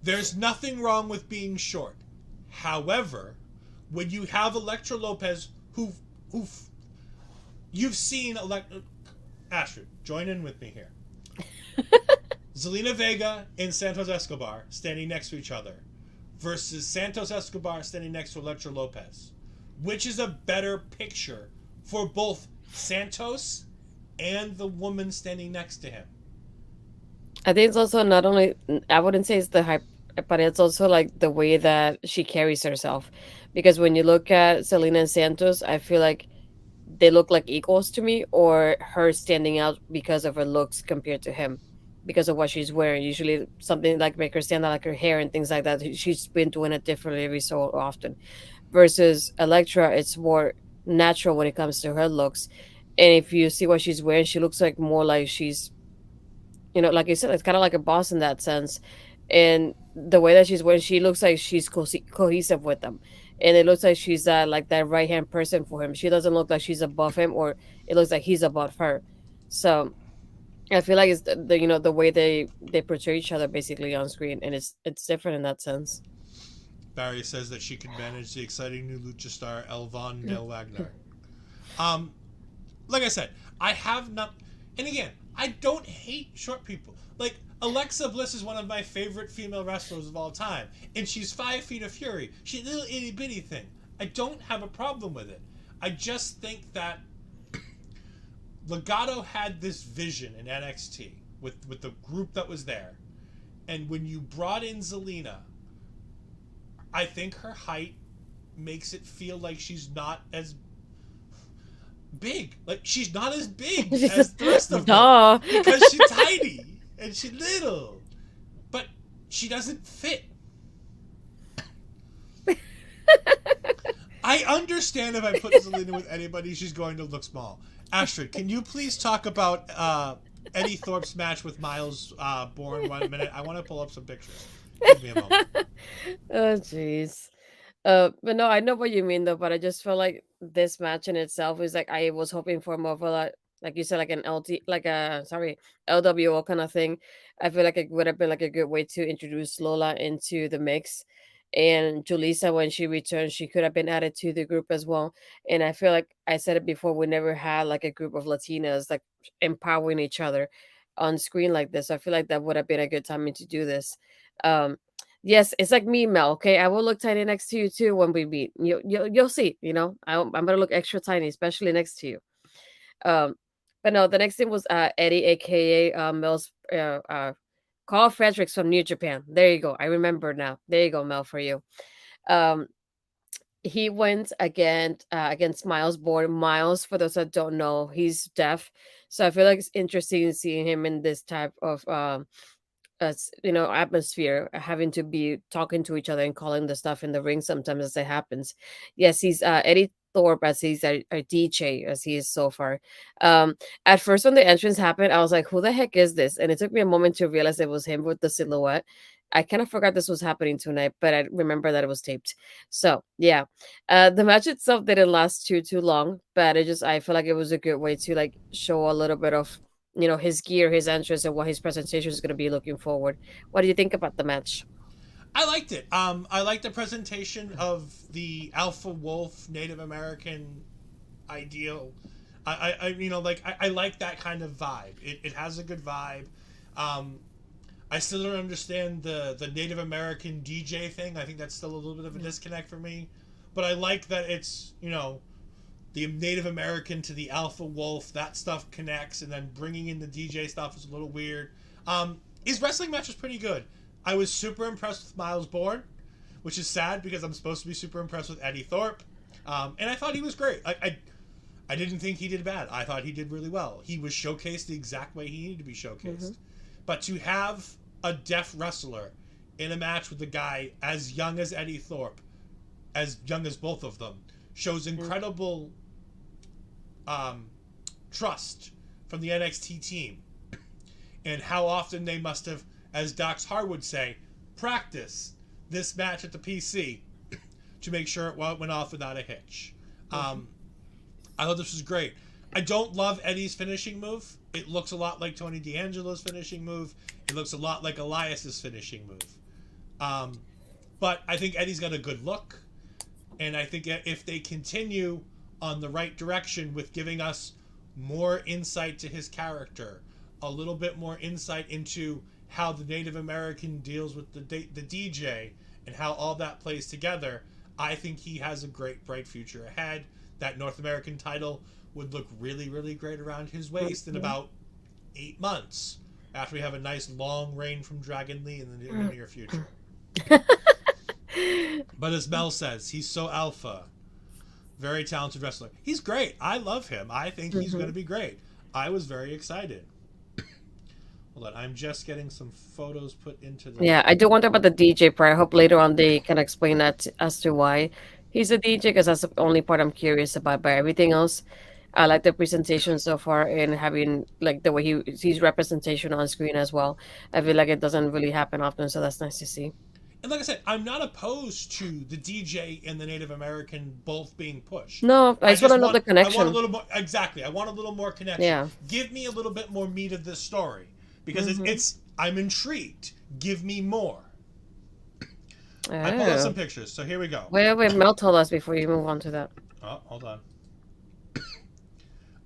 There's nothing wrong with being short. However, when you have Elektra Lopez, who you've seen Astrid, join in with me here. Zelina Vega and Santos Escobar standing next to each other versus Santos Escobar standing next to Elektra Lopez. Which is a better picture for both Santos and the woman standing next to him? I think it's also not only, I wouldn't say it's the hype, but it's also like the way that she carries herself. Because when you look at Selena and Santos, I feel like they look like equals to me, or her standing out because of her looks compared to him, because of what she's wearing. Usually something like make her stand out, like her hair and things like that. She's been doing it differently every so often. Versus Electra, it's more natural when it comes to her looks. And if you see what she's wearing, she looks like more like she's, like you said, it's kind of like a boss in that sense. And the way that she's wearing, she looks like she's cohesive with them. And it looks like she's like that right hand person for him. She doesn't look like she's above him, or it looks like he's above her. So I feel like it's the way they portray each other basically on screen, and it's different in that sense. Barry says that she can manage the exciting new lucha star Elvon Del Wagner. Like I said, I have not, and again, I don't hate short people. Like, Alexa Bliss is one of my favorite female wrestlers of all time, and she's 5 feet of fury. She's a little itty bitty thing. I don't have a problem with it. I just think that Legado had this vision in NXT with the group that was there, and when you brought in Zelina, I think her height makes it feel like she's not as big. Like, she's not as big as the rest of them. Because she's tiny and she's little. But she doesn't fit. I understand if I put Zelina with anybody, she's going to look small. Astrid, can you please talk about Eddie Thorpe's match with Miles Bourne 1 minute? I want to pull up some pictures. Give me a moment. Oh, jeez. But no, I know what you mean though. But I just feel like this match in itself is like I was hoping for more of a like you said, like an LT, like a sorry, LWO kind of thing. I feel like it would have been like a good way to introduce Lola into the mix, and Julissa when she returned, she could have been added to the group as well. And I feel like I said it before, we never had like a group of Latinas like empowering each other on screen like this. So I feel like that would have been a good timing to do this. Um, Yes, it's like me, Mel. Okay, I will look tiny next to you too when we meet. You'll see. I'm gonna look extra tiny, especially next to you. Um, but no, the next thing was Eddie, aka Mel's Carl Fredericks from New Japan. There you go. I remember now. There you go, Mel, for you. Um, he went against Miles Bourne. Miles, for those that don't know, he's deaf, so I feel like it's interesting seeing him in this type of atmosphere, having to be talking to each other and calling the stuff in the ring sometimes as it happens. Yes, he's Eddie Thorpe, as he's a DJ as he is so far. um at first when the entrance happened, I was like, who the heck is this? And it took me a moment to realize it was him with the silhouette. I kind of forgot this was happening tonight, but I remember that it was taped. So yeah, the match itself didn't last too long, but I feel like it was a good way to like show a little bit of his gear, his entrance, and what his presentation is going to be looking forward. What do you think about the match? I liked it. I liked the presentation of the alpha wolf Native American ideal. I like that kind of vibe. It has a good vibe. I still don't understand the Native American DJ thing. I think that's still a little bit of a disconnect for me. But I like that it's, the Native American to the alpha wolf, that stuff connects, and then bringing in the DJ stuff is a little weird. His wrestling match was pretty good. I was super impressed with Miles Bourne, which is sad because I'm supposed to be super impressed with Eddie Thorpe. And I thought he was great. I didn't think he did bad. I thought he did really well. He was showcased the exact way he needed to be showcased. But to have a deaf wrestler in a match with a guy as young as Eddie Thorpe, as young as both of them, shows incredible trust from the NXT team. And how often they must have, as Dax Har would say, practiced this match at the PC to make sure it went off without a hitch. I thought this was great. I don't love Eddie's finishing move. It looks a lot like Tony D'Angelo's finishing move. It looks a lot like Elias's finishing move. But I think Eddie's got a good look. And I think if they continue on the right direction with giving us more insight to his character, a little bit more insight into how the Native American deals with the DJ and how all that plays together, I think he has a great, bright future ahead. That North American title would look really, really great around his waist in about 8 months after we have a nice long reign from Dragon Lee in the near future. But as Mel says, he's so alpha. Very talented wrestler. He's great. I love him. I think he's going to be great. I was very excited. Hold on. I'm just getting some photos put into the... Yeah, I do wonder about the DJ part. I hope later on they can explain that as to why he's a DJ, because that's the only part I'm curious about. But everything else, I like the presentation so far and having like the way he sees representation on screen as well. I feel like it doesn't really happen often, so that's nice to see. And like I said, I'm not opposed to the DJ and the Native American both being pushed. No, I just want to know the connection. I want a little more, exactly. I want a little more connection. Yeah. Give me a little bit more meat of this story. Because I'm intrigued. Give me more. I pulled up some pictures, so here we go. Wait, Mel told us before you move on to that. Oh, hold on.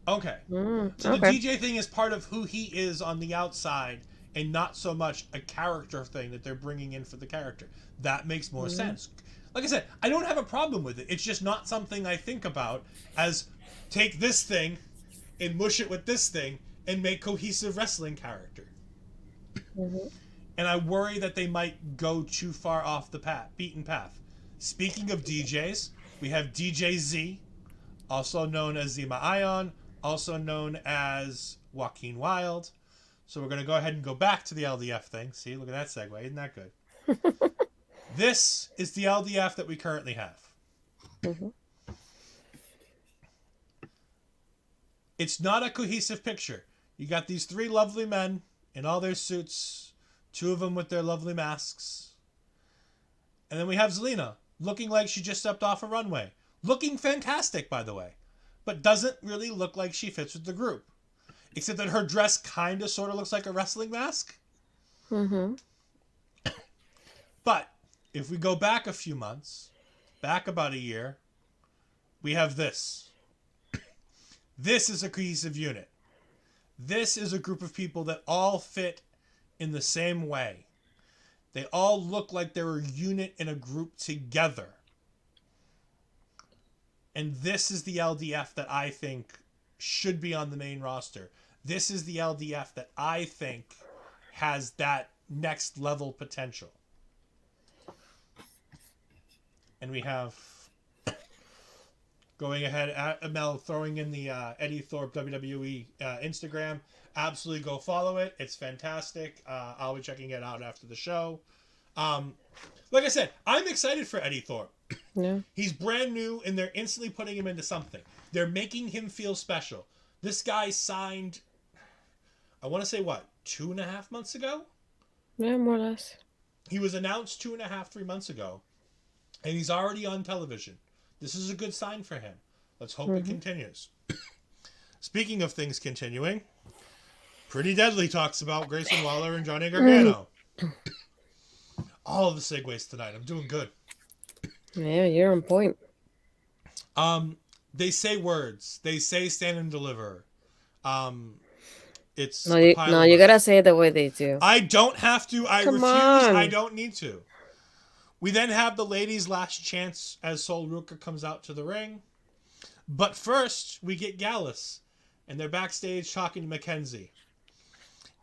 Okay. So the DJ thing is part of who he is on the outside and not so much a character thing that they're bringing in for the character. That makes more sense. Like I said, I don't have a problem with it. It's just not something I think about as take this thing and mush it with this thing and make cohesive wrestling character. And I worry that they might go too far off the beaten path. Speaking of DJs, we have DJ Z, also known as Zema Ion, also known as Joaquin Wilde. So we're going to go ahead and go back to the LDF thing. See, look at that segue. Isn't that good? This is the LDF that we currently have. It's not a cohesive picture. You got these 3 lovely men in all their suits, 2 of them with their lovely masks. And then we have Zelina, looking like she just stepped off a runway. Looking fantastic, by the way. But doesn't really look like she fits with the group. Except that her dress kind of sort of looks like a wrestling mask. But if we go back a few months, back about a year, we have this. This is a cohesive unit. This is a group of people that all fit in the same way. They all look like they're a unit in a group together. And this is the LDF that I think should be on the main roster. This is the LDF that I think has that next level potential. And we have, going ahead, Mel throwing in the Eddie Thorpe WWE Instagram. Absolutely go follow it. It's fantastic. I'll be checking it out after the show. Like I said, I'm excited for Eddie Thorpe. Yeah. He's brand new, and they're instantly putting him into something. They're making him feel special. This guy signed, I want to say, 2.5 months ago? Yeah, more or less. He was announced 2.5, 3 months ago, and he's already on television. This is a good sign for him. Let's hope it continues. Speaking of things continuing, Pretty Deadly talks about Grayson Waller and Johnny Gargano. All of the segues tonight. I'm doing good. Yeah, you're on point. They say words. They say stand and deliver. It's no, you gotta say it the way they do. I don't have to. I refuse. I don't need to. We then have the ladies' last chance as Sol Ruka comes out to the ring. But first, we get Gallus. And they're backstage talking to Mackenzie.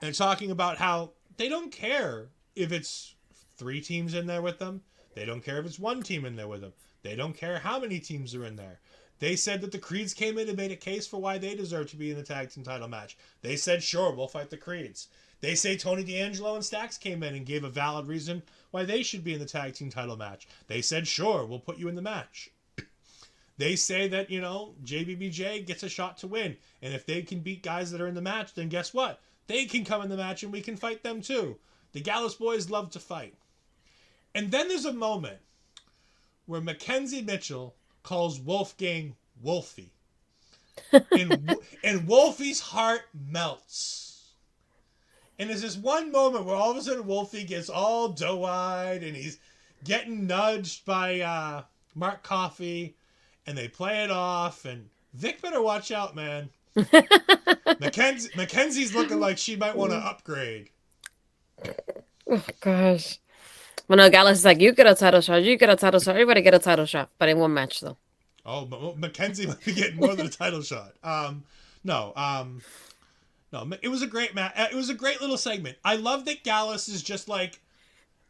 And they're talking about how they don't care if it's 3 teams in there with them. They don't care if it's 1 team in there with them. They don't care how many teams are in there. They said that the Creeds came in and made a case for why they deserve to be in the tag team title match. They said, sure, we'll fight the Creeds. They say Tony D'Angelo and Stax came in and gave a valid reason why they should be in the tag team title match. They said, sure, we'll put you in the match. They say that, JBBJ gets a shot to win. And if they can beat guys that are in the match, then guess what? They can come in the match and we can fight them too. The Gallus boys love to fight. And then there's a moment where Mackenzie Mitchell calls Wolfgang Wolfie. And Wolfie's heart melts. And there's this one moment where all of a sudden Wolfie gets all doe-eyed and he's getting nudged by Mark Coffey. And they play it off. And Vic better watch out, man. Mackenzie's looking like she might want to upgrade. Oh, gosh. Well, no, Gallus is like, you get a title shot, you get a title shot, everybody get a title shot, but in one match, though. Oh, but Mackenzie might be getting more than a title shot. No, it was a great match. It was a great little segment. I love that Gallus is just like,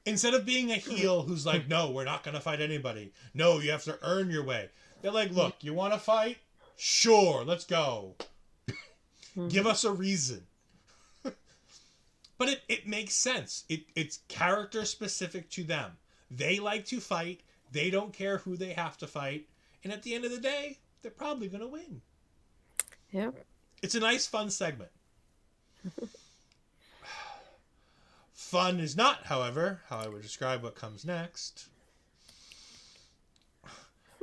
instead of being a heel who's like, no, we're not going to fight anybody. No, you have to earn your way. They're like, look, you want to fight? Sure, let's go. Give us a reason. But it makes sense. It's character specific to them. They like to fight. They don't care who they have to fight. And at the end of the day, they're probably going to win. Yeah. It's a nice, fun segment. Fun is not, however, how I would describe what comes next.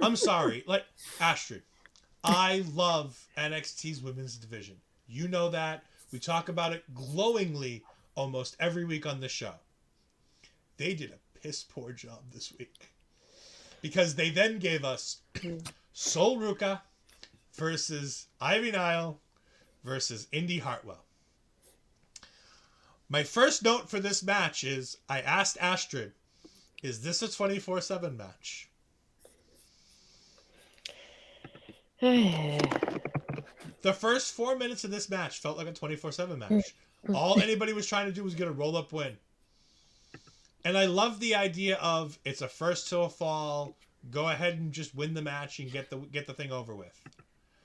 I'm sorry. Like, Astrid, I love NXT's women's division. You know that. We talk about it glowingly almost every week on this show. They did a piss poor job this week. Because they then gave us Sol Ruca versus Ivy Nile versus Indy Hartwell. My first note for this match is, I asked Astrid, is this a 24/7 match? The first 4 minutes of this match felt like a 24/7 match. All anybody was trying to do was get a roll-up win. And I love the idea of, it's a first to a fall, go ahead and just win the match and get the thing over with.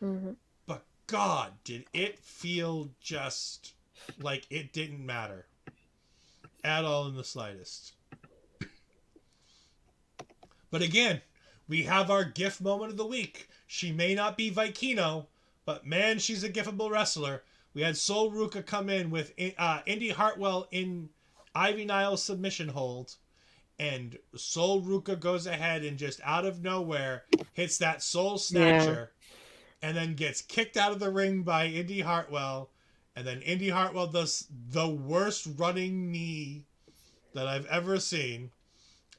Mm-hmm. But God, did it feel just like it didn't matter at all in the slightest. But again, we have our GIF moment of the week. She may not be Vikino, but man, she's a GIFable wrestler. We had Sol Ruca come in with Indy Hartwell in Ivy Nile's submission hold, and Sol Ruca goes ahead and just out of nowhere hits that Soul Snatcher, and then gets kicked out of the ring by Indy Hartwell, and then Indy Hartwell does the worst running knee that I've ever seen,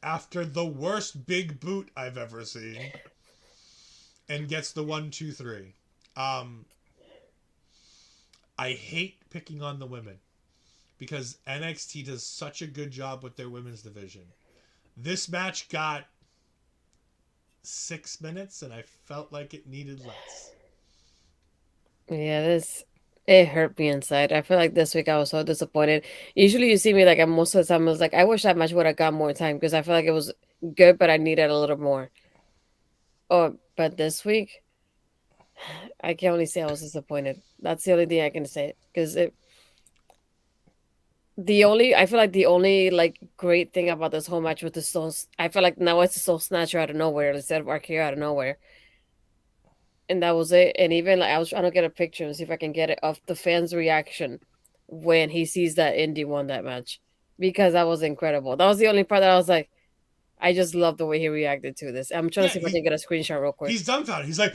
after the worst big boot I've ever seen, and gets the 1, 2, 3. I hate picking on the women because NXT does such a good job with their women's division. This match got 6 minutes and I felt like it needed less. Yeah, it hurt me inside. I feel like this week I was so disappointed. Usually you see me like, most of the time I was like, I wish that match would have got more time because I feel like it was good, but I needed a little more. Oh, but this week, I can only say I was disappointed. That's the only thing I can say. Because I feel like the only like great thing about this whole match with the Soul, I feel like now it's the Soul Snatcher out of nowhere instead of RKO out of nowhere. And that was it. And even like I was trying to get a picture and see if I can get it of the fans' reaction when he sees that Indy won that match. Because that was incredible. That was the only part that I was like, I just love the way he reacted to this. I'm trying to see if I can get a screenshot real quick. He's dumbfounded. He's like,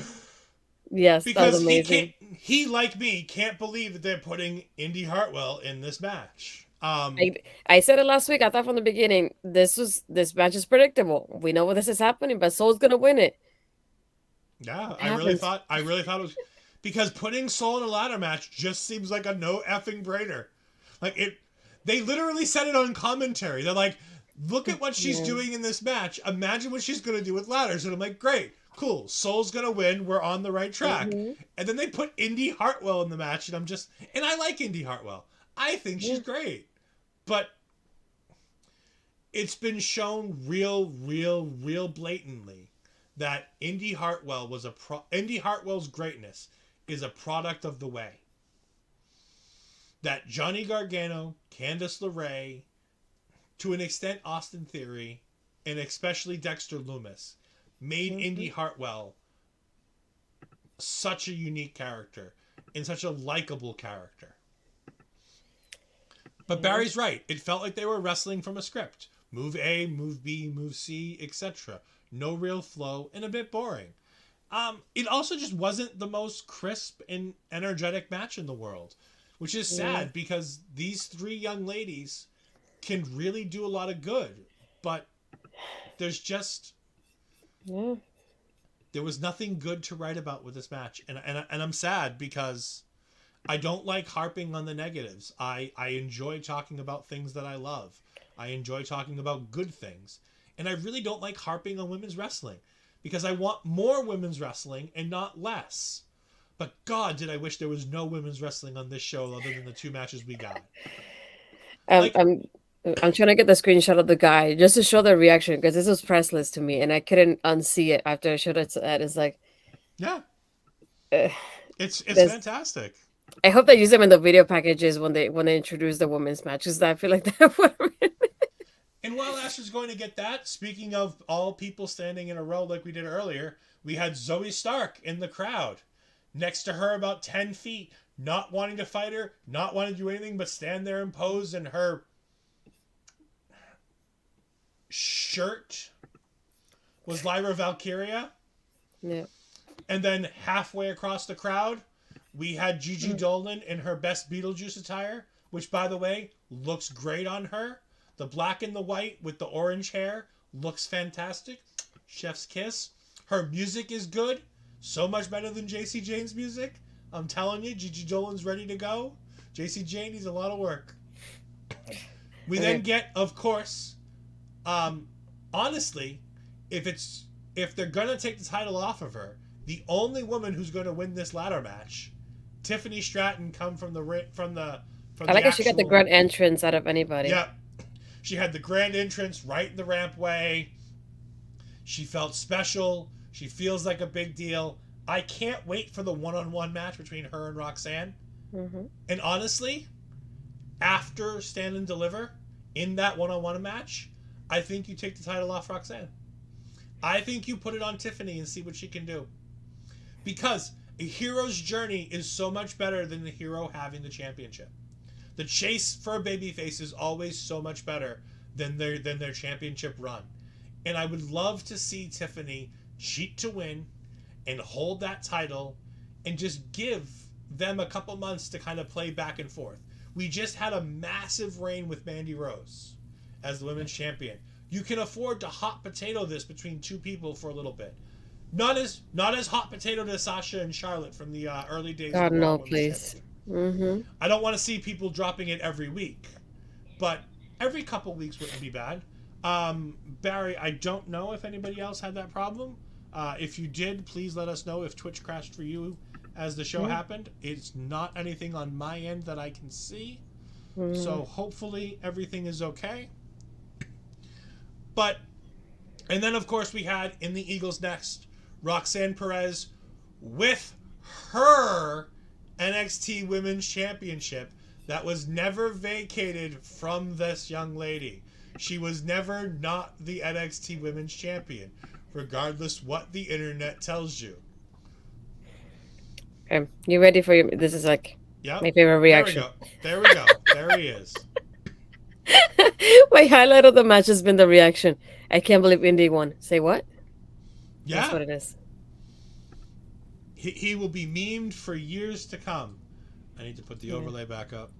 yes, because that was amazing. he like me can't believe that they're putting Indy Hartwell in this match. I said it last week. I thought from the beginning this match is predictable. We know what this is happening, but Soul's gonna win it. Yeah, I really thought it was, because putting Soul in a ladder match just seems like a no effing brainer. Like they literally said it on commentary. They're like, look at what she's doing in this match. Imagine what she's gonna do with ladders. And I'm like, great, cool. Soul's gonna win. We're on the right track. Mm-hmm. And then they put Indy Hartwell in the match, and I like Indy Hartwell. I think she's great, but it's been shown real blatantly that Indy Hartwell's greatness is a product of the way that Johnny Gargano, Candice LeRae, to an extent Austin Theory, and especially Dexter Lumis made Indy Hartwell such a unique character and such a likable character. But Barry's right. It felt like they were wrestling from a script. Move A, move B, move C, etc. No real flow and a bit boring. It also just wasn't the most crisp and energetic match in the world, which is sad because these three young ladies can really do a lot of good, but there's just there was nothing good to write about with this match, and I'm sad because I don't like harping on the negatives. I enjoy talking about things that I love. I enjoy talking about good things, and I really don't like harping on women's wrestling because I want more women's wrestling and not less. But God, did I wish there was no women's wrestling on this show other than the two matches we got. I'm trying to get the screenshot of the guy just to show the reaction because this was priceless to me, and I couldn't unsee it after I showed it to Ed. It's like, it's fantastic. I hope they use them in the video packages when they introduce the women's matches. I feel like that would. And while Astrid's going to get that, speaking of all people standing in a row like we did earlier, we had Zoe Stark in the crowd. Next to her about 10 feet, not wanting to fight her, not wanting to do anything but stand there and pose, and her shirt was Lyra Valkyria. Yeah. And then halfway across the crowd, we had Gigi Dolan in her best Beetlejuice attire, which, by the way, looks great on her. The black and the white with the orange hair looks fantastic. Chef's kiss. Her music is good. So much better than JC Jane's music. I'm telling you, Gigi Dolan's ready to go. JC Jane needs a lot of work. We then get, of course, honestly, if they're gonna take the title off of her, the only woman who's going to win this ladder match, Tiffany Stratton, come from the I like how she got the grand entrance out of anybody. Yeah, she had the grand entrance right in the rampway. She felt special. She feels like a big deal. I can't wait for the one-on-one match between her and Roxanne. Mm-hmm. And honestly, after Stand and Deliver, in that one-on-one match, I think you take the title off Roxanne. I think you put it on Tiffany and see what she can do. Because a hero's journey is so much better than the hero having the championship. The chase for a babyface is always so much better than their championship run. And I would love to see Tiffany cheat to win and hold that title and just give them a couple months to kind of play back and forth. We just had a massive reign with Mandy Rose as the women's champion. You can afford to hot potato this between two people for a little bit. Not as hot potato to Sasha and Charlotte from the early days. God, no, please. Mm-hmm. I don't want to see people dropping it every week, but every couple weeks wouldn't be bad. Barry, I don't know if anybody else had that problem. If you did, please let us know if Twitch crashed for you as the show happened. It's not anything on my end that I can see. So hopefully everything is okay. And then of course we had in the Eagles Next, Roxanne Perez with her NXT Women's Championship that was never vacated from this young lady. She was never not the NXT Women's Champion, regardless what the internet tells you. Okay, you ready for your... This is like my favorite reaction. There we go. There he is. My highlight of the match has been the reaction. I can't believe Indy won. Say what? Yeah. That's what it is. He will be memed for years to come. I need to put the overlay back up.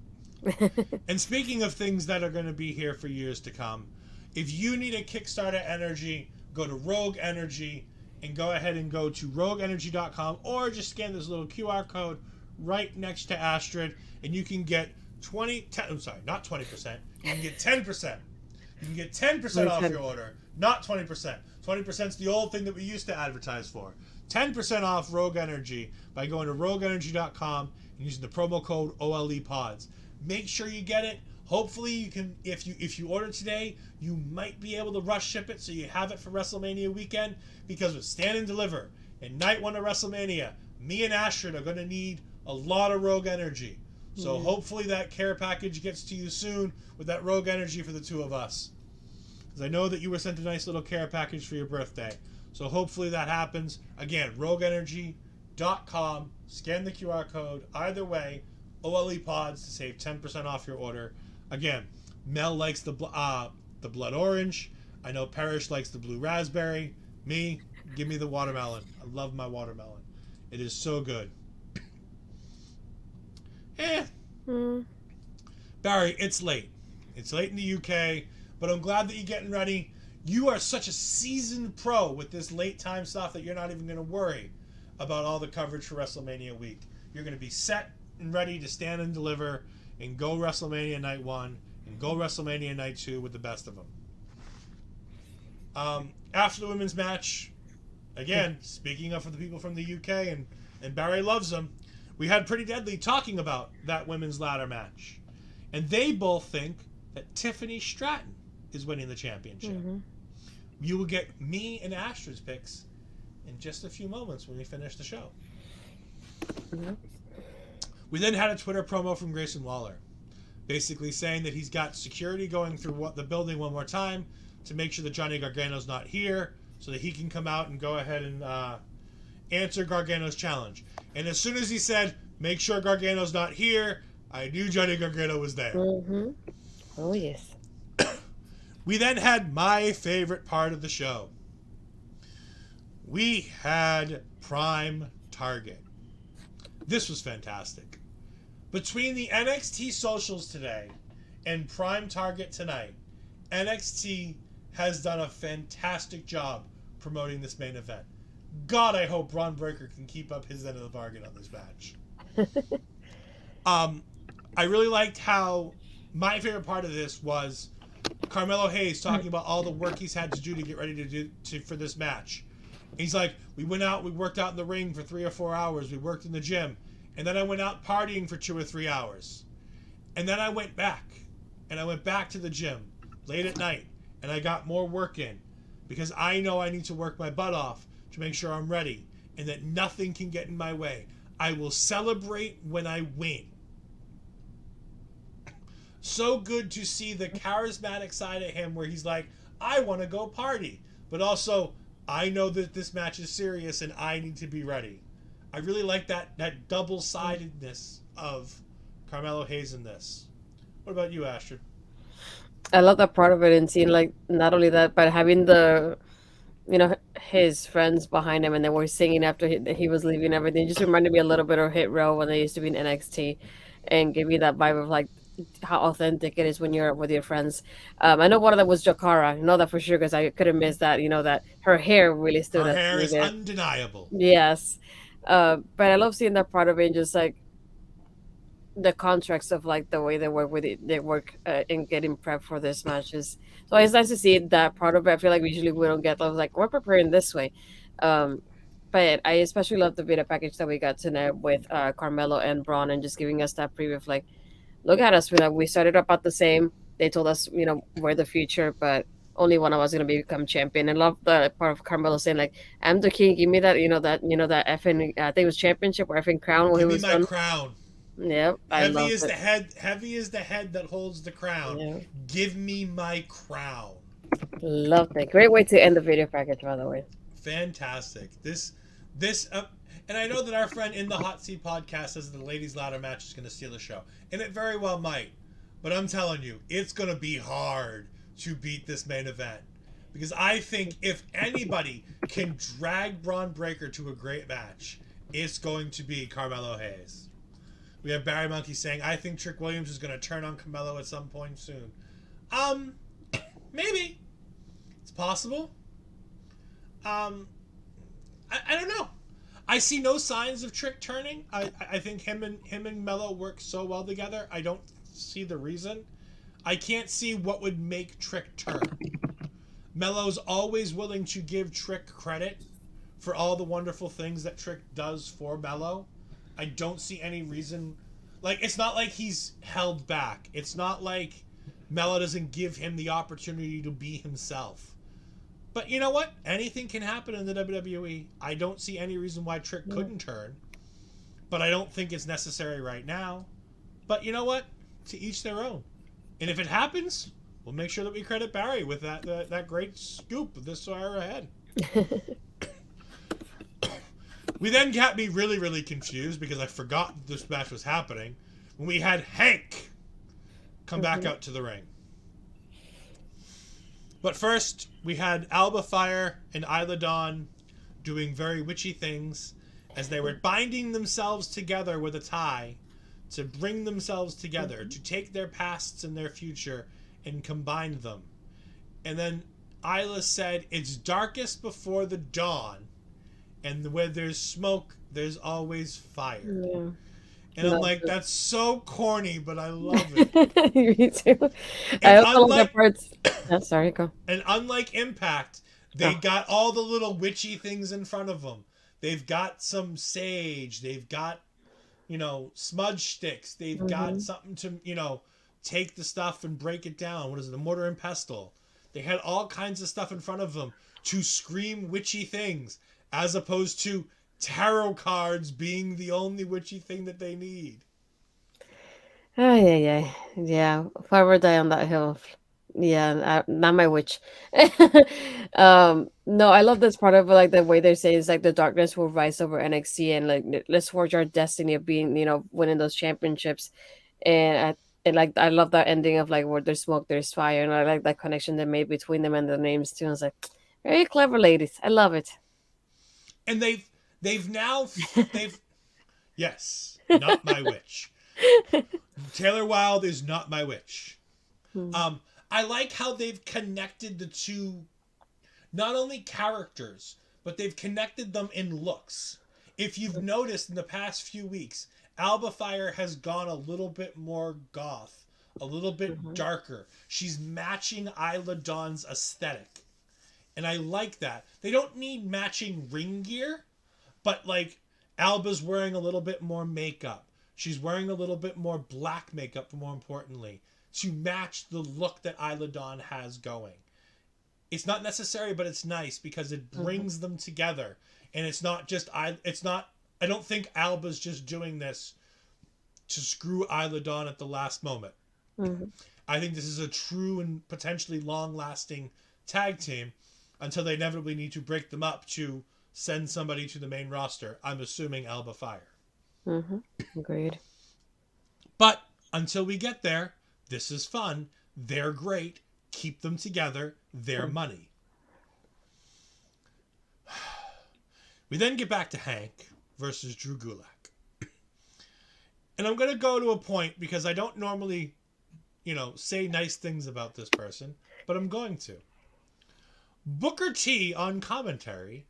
And speaking of things that are going to be here for years to come, if you need a Kickstarter energy, go to Rogue Energy and go ahead and go to rogueenergy.com or just scan this little QR code right next to Astrid and you can get not 20%. You can get 10%. You can get 10% off your order, not 20%. 20% is the old thing that we used to advertise for. 10% off Rogue Energy by going to rogueenergy.com and using the promo code OLEPods. Make sure you get it. Hopefully you can, if you order today, you might be able to rush ship it so you have it for WrestleMania weekend, because with Stand and Deliver and night 1 of WrestleMania, me and Astrid are going to need a lot of Rogue Energy. So hopefully that care package gets to you soon with that Rogue Energy for the two of us. Because I know that you were sent a nice little care package for your birthday. So hopefully that happens. Again, rogueenergy.com. Scan the QR code. Either way, OLE Pods to save 10% off your order. Again, Mel likes the blood orange. I know Parrish likes the blue raspberry. Me, give me the watermelon. I love my watermelon. It is so good. Barry, it's late. It's late in the UK, but I'm glad that you're getting ready. You are such a seasoned pro with this late time stuff that you're not even going to worry about all the coverage for WrestleMania week. You're going to be set and ready to stand and deliver and go WrestleMania night 1 and go WrestleMania night 2 with the best of them. After the women's match, again, speaking up for the people from the UK, and Barry loves them, we had Pretty Deadly talking about that women's ladder match. And they both think that Tiffany Stratton is winning the championship. You will get me and Astrid's picks in just a few moments when we finish the show. We then had a Twitter promo from Grayson Waller, basically saying that he's got security going through the building one more time to make sure that Johnny Gargano's not here, so that he can come out and go ahead and answer Gargano's challenge. And as soon as he said, make sure Gargano's not here, I knew Johnny Gargano was there. Oh, yes. We then had my favorite part of the show. We had Prime Target. This was fantastic. Between the NXT socials today and Prime Target tonight, NXT has done a fantastic job promoting this main event. God, I hope Braun Breaker can keep up his end of the bargain on this match. I really liked how my favorite part of this was Carmelo Hayes talking about all the work he's had to do to get ready for this match. He's like, we went out, we worked out in the ring for 3 or 4 hours, we worked in the gym, and then I went out partying for 2 or 3 hours. And then I went back to the gym late at night, and I got more work in, because I know I need to work my butt off to make sure I'm ready, and that nothing can get in my way. I will celebrate when I win. So good to see the charismatic side of him where he's like, I want to go party, but also I know that this match is serious and I need to be ready. I really like that double-sidedness of Carmelo Hayes in this. What about you, Astrid? I love that part of it, and seeing, like, not only that, but having his friends behind him, and they were singing after he was leaving and everything. It just reminded me a little bit of Hit Row when they used to be in NXT, and gave me that vibe of, like, how authentic it is when you're with your friends. I know one of them was Jakara. I know that for sure because I couldn't miss that. That her hair really stood out. Her hair is undeniable. Yes. But I love seeing that part of it, and just like the contracts of like the way they work with it, they work in getting prep for this matches. So it's nice to see that part of it. I feel like usually we don't get those, like, we're preparing this way. But I especially love the video package that we got tonight with Carmelo and Braun, and just giving us that preview of, like, look at us. We started about the same. They told us, we're the future, but only one of us is going to become champion. And love the part of Carmelo saying, like, I'm the king. Give me that, that effing, I think it was championship or effing crown. Give me my crown. Yep. Heavy is the head that holds the crown. Yeah. Give me my crown. Love that. Great way to end the video package, by the way. Fantastic. This, and I know that our friend in the Hot Seat podcast says the ladies' ladder match is going to steal the show, and it very well might. But I'm telling you, it's going to be hard to beat this main event, because I think if anybody can drag Braun Breaker to a great match, it's going to be Carmelo Hayes. We have Barry Monkey saying, I think Trick Williams is going to turn on Carmelo at some point soon. Maybe. It's possible. I don't know. I see no signs of Trick turning. I think him and Melo work so well together. I don't see the reason. I can't see what would make Trick turn. Melo's always willing to give Trick credit for all the wonderful things that Trick does for Melo. I don't see any reason. Like, it's not like he's held back. It's not like Mella doesn't give him the opportunity to be himself. But you know what? Anything can happen in the WWE. I don't see any reason why Trick Yeah. couldn't turn, but I don't think it's necessary right now. But you know what? To each their own. And if it happens, we'll make sure that we credit Barry with that great scoop this hour ahead. We then got me really, really confused because I forgot this match was happening when we had Hank come back out to the ring. But first, we had Alba Fire and Isla Dawn doing very witchy things as they were binding themselves together with a tie to bring themselves together, to take their pasts and their future and combine them. And then Isla said, "It's darkest before the dawn, and where there's smoke, there's always fire." Yeah. And I'm Love like, it. that's so corny, but I love it. Me too. I And also love the unlike parts. Yeah, sorry, go. and unlike Impact, they Oh. got all the little witchy things in front of them. They've got some sage. They've got, smudge sticks. They've got Mm-hmm. something to, take the stuff and break it down. What is it? The mortar and pestle. They had all kinds of stuff in front of them to scream witchy things, as opposed to tarot cards being the only witchy thing that they need. Oh, yeah, yeah. Yeah. If I were die on that hill. Yeah, not my witch. No, I love this part of it, like the way they say it's like the darkness will rise over NXT and like let's forge our destiny of being, winning those championships. And like I love that ending of like where there's smoke, there's fire, and I like that connection they made between them and the names too. I was like, very clever ladies. I love it. And they've now they've yes, not my witch. Taylor Wilde is not my witch. Hmm. I like how they've connected the two, not only characters, but they've connected them in looks. If you've noticed in the past few weeks, Alba Fire has gone a little bit more goth, a little bit Mhm. darker. She's matching Isla Dawn's aesthetic. And I like that. They don't need matching ring gear, but like Alba's wearing a little bit more makeup. She's wearing a little bit more black makeup, more importantly, to match the look that Isla Dawn has going. It's not necessary, but it's nice because it Mhm. brings them together. And I don't think Alba's just doing this to screw Isla Dawn at the last moment. Mhm. I think this is a true and potentially long lasting tag team until they inevitably need to break them up to send somebody to the main roster. I'm assuming Alba Fire. Mhm. Agreed. But until we get there, this is fun. They're great. Keep them together. They're Mhm. money. We then get back to Hank versus Drew Gulak. And I'm going to go to a point because I don't normally, say nice things about this person, but I'm going to. Booker T on commentary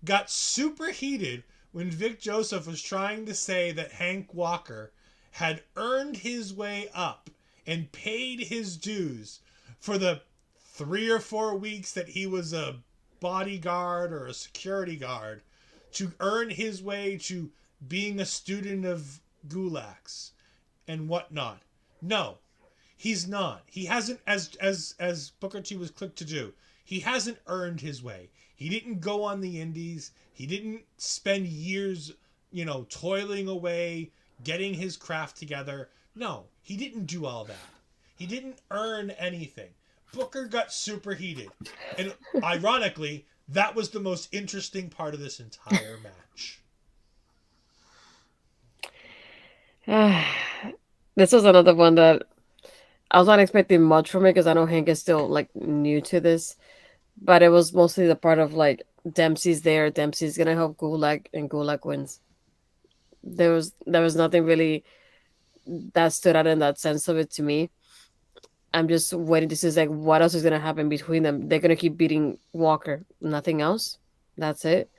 got super heated when Vic Joseph was trying to say that Hank Walker had earned his way up and paid his dues for the 3 or 4 weeks that he was a bodyguard or a security guard to earn his way to being a student of Gulak's and whatnot. No, he's not. He hasn't, as Booker T was quick to do. He hasn't earned his way. He didn't go on the indies. He didn't spend years, toiling away, getting his craft together. No, he didn't do all that. He didn't earn anything. Booker got superheated. And ironically, that was the most interesting part of this entire match. This was another one that I was not expecting much from it because I know Hank is still like new to this, but it was mostly the part of like Dempsey's there. Dempsey's gonna help Gulag, and Gulag wins. There was nothing really that stood out in that sense of it to me. I'm just waiting to see like what else is gonna happen between them. They're gonna keep beating Walker. Nothing else. That's it.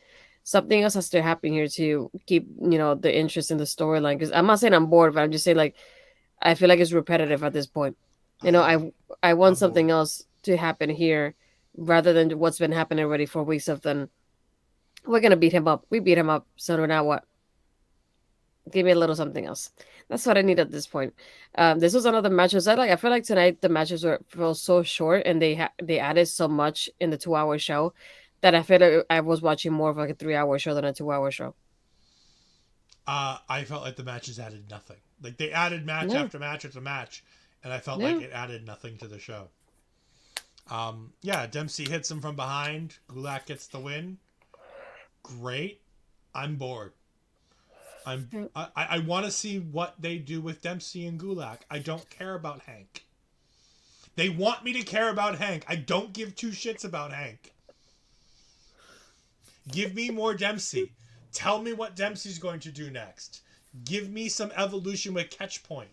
Something else has to happen here to keep the interest in the storyline. Because I'm not saying I'm bored, but I'm just saying like I feel like it's repetitive at this point. You know, I I want I'm bored. something else to happen here rather than what's been happening already for weeks of then we're gonna beat him up. We beat him up, so now what? Give me a little something else. That's what I need at this point. This was another match. Was I like? I feel like tonight the matches were feel so short, and they added so much in the 2 hour show that I feel like I was watching more of like a 3 hour show than a 2 hour show. I felt like the matches added nothing. Like they added match Yeah, after match after match, and I felt like yeah. it added nothing to the show. Yeah, Dempsey hits him from behind. Gulak gets the win. Great. I'm bored. Yeah. I want to see what they do with Dempsey and Gulak. I don't care about Hank. They want me to care about Hank. I don't give two shits about Hank. Give me more Dempsey. Tell me what Dempsey's going to do next. Give me some evolution with Catchpoint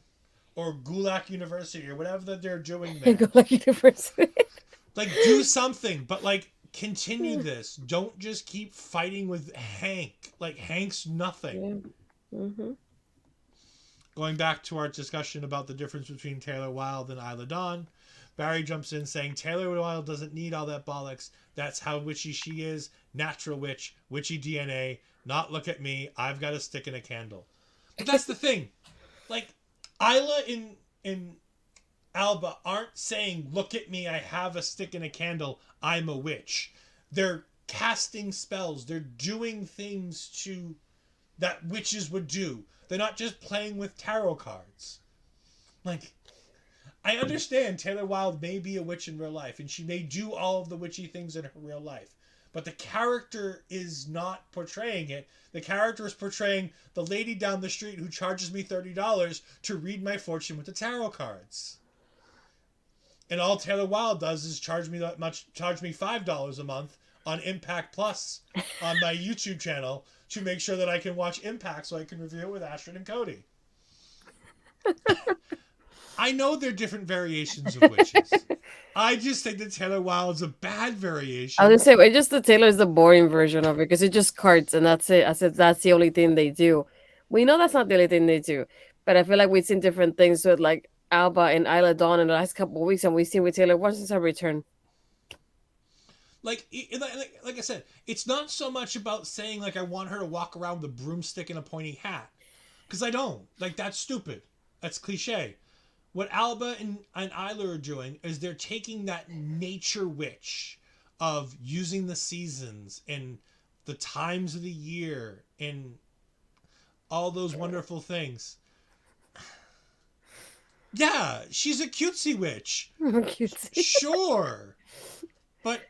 or Gulak University or whatever that they're doing there. Go like university. Like, do something, but like, continue this. Don't just keep fighting with Hank. Like, Hank's nothing. Yeah. Mm-hmm. Going back to our discussion about the difference between Taylor Wilde and Isla Dawn, Barry jumps in saying Taylor Wilde doesn't need all that bollocks. That's how witchy she is. Natural witch, witchy DNA. Not look at me. I've got a stick in a candle. But that's the thing. Like, Isla in Alba aren't saying, look at me, I have a stick in a candle, I'm a witch. They're casting spells. They're doing things to that witches would do. They're not just playing with tarot cards. Like, I understand Taylor Wilde may be a witch in real life, and she may do all of the witchy things in her real life. But the character is not portraying it. The character is portraying the lady down the street who charges me $30 to read my fortune with the tarot cards. And all Taylor Wilde does is charge me $5 a month on Impact Plus on my YouTube channel to make sure that I can watch Impact so I can review it with Astrid and Cody. I know they're different variations of witches. I just think that Taylor Wilde's a bad variation. I was gonna say, it just the Taylor is the boring version of it because it's just cards and that's it. I said that's the only thing they do. We know that's not the only thing they do, but I feel like we've seen different things with like Alba and Isla Dawn in the last couple of weeks, and we've seen with Taylor once since her return. Like I said, it's not so much about saying like I want her to walk around with a broomstick and a pointy hat, because I don't. Like, that's stupid. That's cliche. What Alba and Isla are doing is they're taking that nature witch of using the seasons and the times of the year and all those wonderful things. Yeah, she's a cutesy witch. Cutesy. Sure. But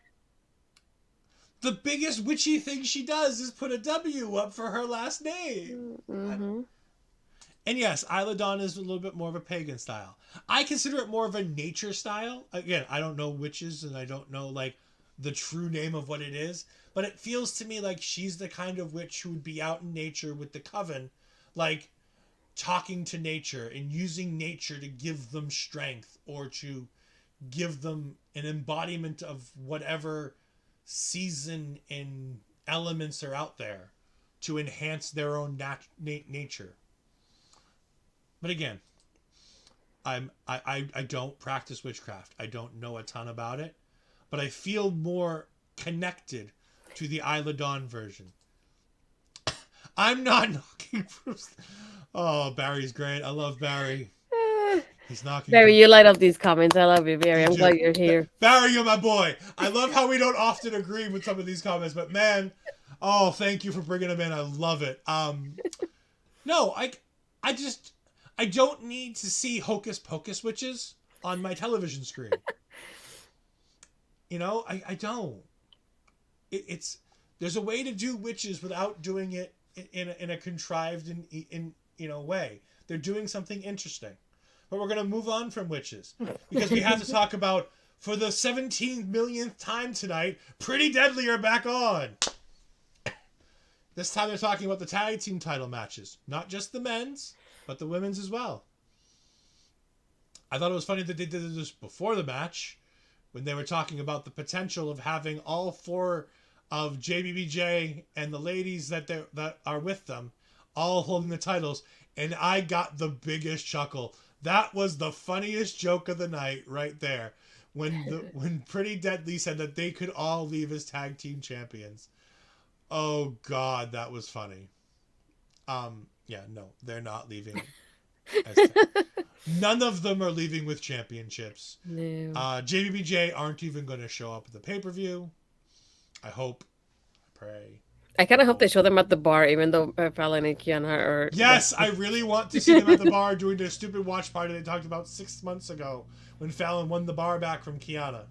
the biggest witchy thing she does is put a W up for her last name. Mm-hmm. And yes, Isla Dawn is a little bit more of a pagan style. I consider it more of a nature style. Again, I don't know witches and I don't know like the true name of what it is, but it feels to me like she's the kind of witch who would be out in nature with the coven, like talking to nature and using nature to give them strength or to give them an embodiment of whatever season and elements are out there to enhance their own nature. But again, I don't practice witchcraft. I don't know a ton about it, but I feel more connected to the Isla Dawn version. I'm not knocking from... Oh, Barry's great. I love Barry. He's knocking. Barry, you light up these comments. I love you, Barry. I'm You glad do. you're here. Barry, you're my boy. I love how we don't often agree with some of these comments, but man, oh, thank you for bringing them in. I love it. No, I don't need to see hocus pocus witches on my television screen. You know, I don't. It's there's a way to do witches without doing it in a contrived in way. They're doing something interesting. But we're gonna move on from witches because we have to talk about, for the 17 millionth time tonight, Pretty Deadly are back on. This time they're talking about the tag team title matches, not just the men's, but the women's as well. I thought it was funny that they did this before the match, when they were talking about the potential of having all four of JBBJ and the ladies that are with them all holding the titles, and I got the biggest chuckle. That was the funniest joke of the night right there, when Pretty Deadly said that they could all leave as tag team champions. Oh God, that was funny. Yeah, no, they're not leaving. As ta- None of them are leaving with championships. No. JBBJ aren't even going to show up at the pay per view. I hope. I pray. I I kind of hope they hope. show them at the bar, even though Fallon and Kiana are like. Yes, I really want to see them at the bar doing their stupid watch party they talked about 6 months ago when Fallon won the bar back from Kiana.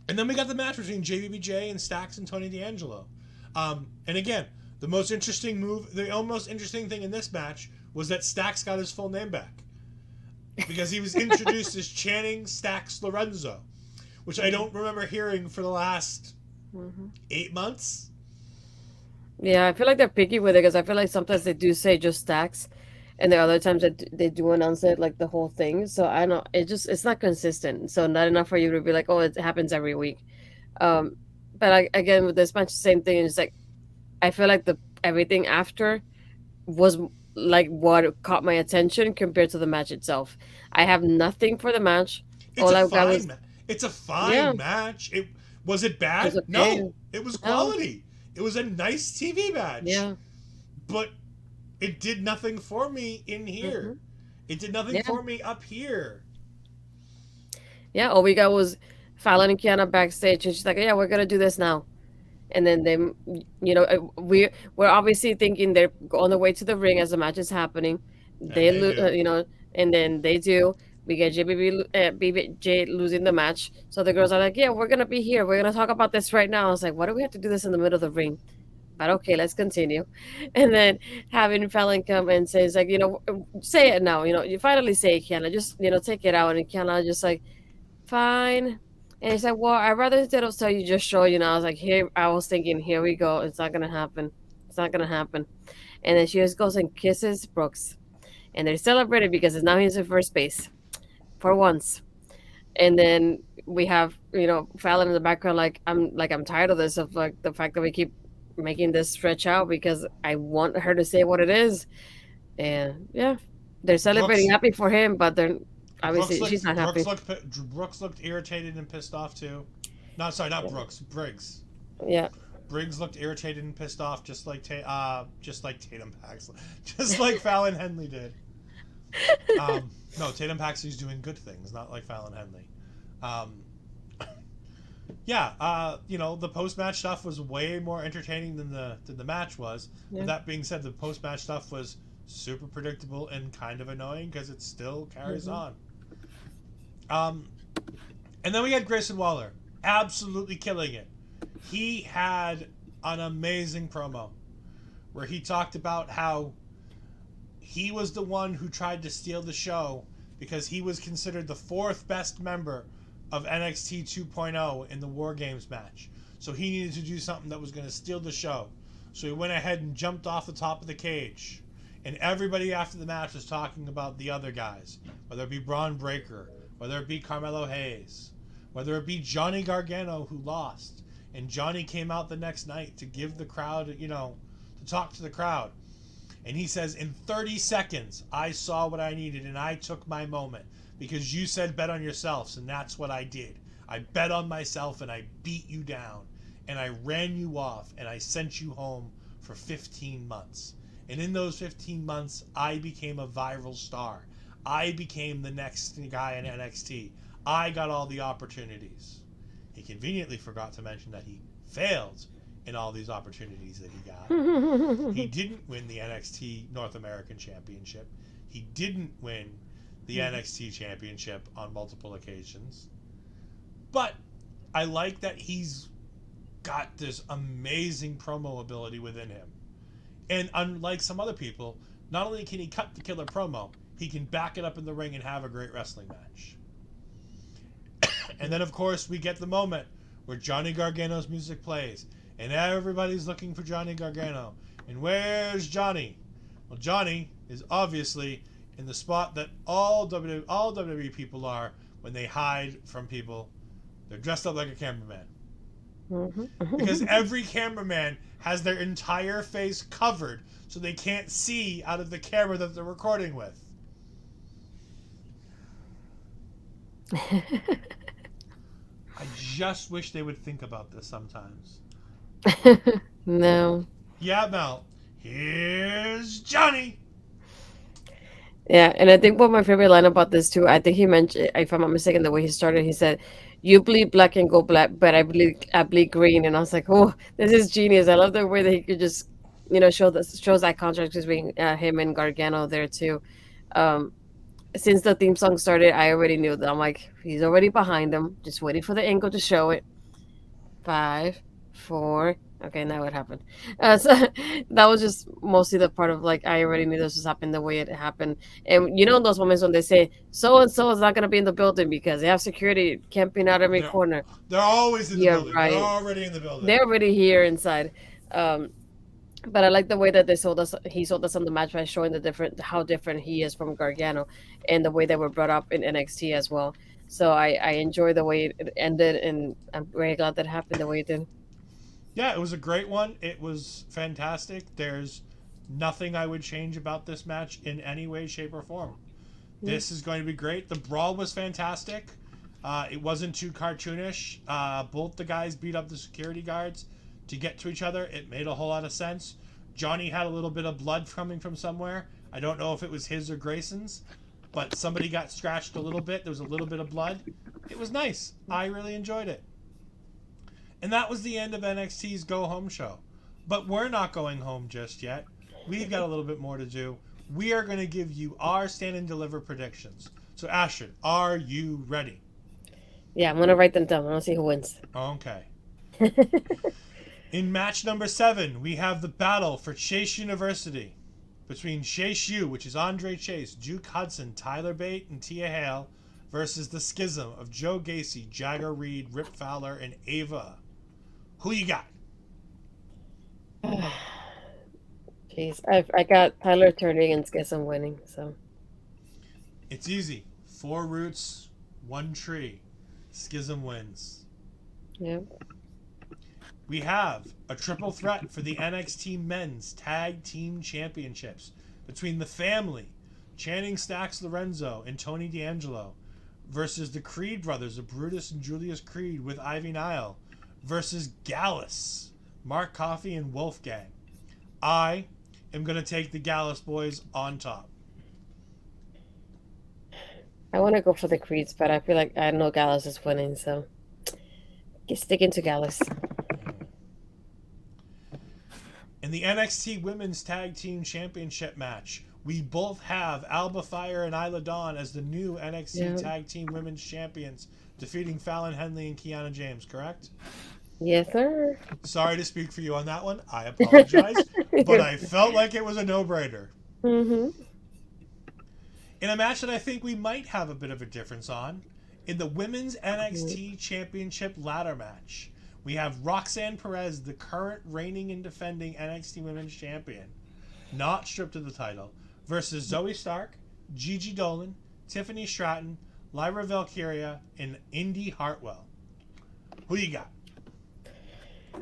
And then we got the match between JBBJ and Stax and Tony D'Angelo. And again, the most interesting thing in this match was that Stax got his full name back. Because he was introduced as Channing Stax Lorenzo, which I don't remember hearing for the last 8 months. Yeah, I feel like they're picky with it because I feel like sometimes they do say just Stacks, and there are other times that they do announce it like the whole thing. So I don't. It's not consistent. So not enough for you to be like, oh, it happens every week. Um, but again with this match, same thing. It's like I feel like the everything after was like what caught my attention compared to the match itself. I have nothing for the match. It's All a I got fine was match. It's a yeah, fine match. It was it it was bad? okay. No, it was No, quality. It was a nice TV match, yeah, but it did nothing for me in hmm here. It did nothing yeah, for me up here. yeah. All we got was Fallon and Kiana backstage, and she's like, "Yeah, we're gonna do this now." And then they, we're obviously thinking they're on the way to the ring as the match is happening. And They, they do. and then they do. We get BBJ losing the match. So the girls are like, "Yeah, we're gonna be here. We're gonna talk about this right now." I was like, "Why do we have to do this in the middle of the ring?" But okay, let's continue. And then having Fallon come and says like, say it now. You finally say it, Kiana. Just take it out. And Kiana just like, fine. And he said, well, I'd rather instead of tell you just show I was like, here, I was thinking, here we go. It's not going to happen. It's not going to happen. And then she just goes and kisses Brooks. And they're celebrating because it's now he's in first base for once. And then we have, Fallon in the background, I'm tired of this, of like the fact that we keep making this stretch out because I want her to say what it is. And yeah, they're celebrating Brooks happy for him, but they're Brooks obviously she's looked not Brooks happy. looked Brooks looked irritated and pissed off too. Not sorry, not Yeah. Brooks. Briggs. Yeah. Briggs looked irritated and pissed off, just like Tatum Paxley, just like Fallon Henley did. No, Tatum Paxley's doing good things, not like Fallon Henley. Um, yeah, the post match stuff was way more entertaining than the match was. But Yeah. that being said, the post match stuff was super predictable and kind of annoying because it still carries hmm on. Um, and then we had Grayson Waller, absolutely killing it. He had an amazing promo where he talked about how he was the one who tried to steal the show because he was considered the fourth best member of NXT 2.0 in the War Games match. So he needed to do something that was going to steal the show. So he went ahead and jumped off the top of the cage. And everybody after the match was talking about the other guys, whether it be Braun Breaker, whether it be Carmelo Hayes, whether it be Johnny Gargano who lost. And Johnny came out the next night to give the crowd, to talk to the crowd. And he says, in 30 seconds, I saw what I needed and I took my moment because you said bet on yourselves, and that's what I did. I bet on myself and I beat you down and I ran you off and I sent you home for 15 months. And in those 15 months, I became a viral star. I became the next guy in NXT. I got all the opportunities. He conveniently forgot to mention that he failed in all these opportunities that he got. He didn't win the NXT North American Championship. He didn't win the NXT Championship on multiple occasions. But I like that he's got this amazing promo ability within him. And unlike some other people, not only can he cut the killer promo, he can back it up in the ring and have a great wrestling match. And then, of course, we get the moment where Johnny Gargano's music plays, and everybody's looking for Johnny Gargano. And where's Johnny? Well, Johnny is obviously in the spot that all WWE people are when they hide from people. They're dressed up like a cameraman. Because every cameraman has their entire face covered so they can't see out of the camera that they're recording with. I just wish they would think about this sometimes. No. Yeah, Mel. Here's Johnny. Yeah, and I think what my favorite line about this too, I think he mentioned, if I'm not mistaken, the way he started, he said, "You bleed black and go black, but I bleed green," and I was like, "Oh, this is genius." I love the way that he could just, shows that contrast between him and Gargano there too. Um, since the theme song started, I already knew that. I'm like, he's already behind him, just waiting for the angle to show it. 5, 4. Okay, now it happened. So that was just mostly the part of like I already knew this was happening the way it happened. And in those moments when they say so and so is not gonna be in the building because they have security camping out every They're corner. they're always in the Yeah, building. They're right. already in the building. They're already here inside. Um, but I like the way that they sold us. He sold us on the match by showing how different he is from Gargano, and the way they were brought up in NXT as well. So I enjoy the way it ended, and I'm very glad that happened the way it did. Yeah, it was a great one. It was fantastic. There's nothing I would change about this match in any way, shape, or form. This is going to be great. The brawl was fantastic. It wasn't too cartoonish. Both the guys beat up the security guards to get to each other. It made a whole lot of sense. Johnny had a little bit of blood coming from somewhere. I don't know if it was his or Grayson's, but somebody got scratched a little bit. There was a little bit of blood. It was nice. I really enjoyed it. And that was the end of NXT's Go Home show. But we're not going home just yet. We've got a little bit more to do. We are going to give you our Stand and Deliver predictions. So, Astrid, are you ready? Yeah, I'm gonna write them down. I want to see who wins. Okay. In match number 7, we have the battle for Chase University between Chase U, which is Andre Chase, Duke Hudson, Tyler Bate, and Tia Hale, versus the Schism of Joe Gacy, Jagger Reed, Rip Fowler, and Ava. Who you got? Jeez, I got Tyler turning and Schism winning. So It's easy. 4 roots, 1 tree. Schism wins. yeah, We have a triple threat for the NXT Men's Tag Team Championships between the family, Channing Stacks Lorenzo and Tony D'Angelo, versus the Creed brothers of Brutus and Julius Creed with Ivy Nile, versus Gallus, Mark Coffey, and Wolfgang. I am going to take the Gallus boys on top. I want to go for the Creeds, but I feel like I know Gallus is winning, so sticking to Gallus. In the NXT Women's Tag Team Championship match, we both have Alba Fire and Isla Dawn as the new NXT Tag Team Women's Champions, defeating Fallon Henley and Kiana James, correct? Yes, sir. Sorry to speak for you on that one. I apologize, but I felt like it was a no-brainer. Mm-hmm. In a match that I think we might have a bit of a difference on, in the Women's NXT Championship ladder match, we have Roxanne Perez, the current reigning and defending NXT Women's Champion, not stripped of the title, versus Zoe Stark, Gigi Dolan, Tiffany Stratton, Lyra Valkyria, and Indy Hartwell. Who you got?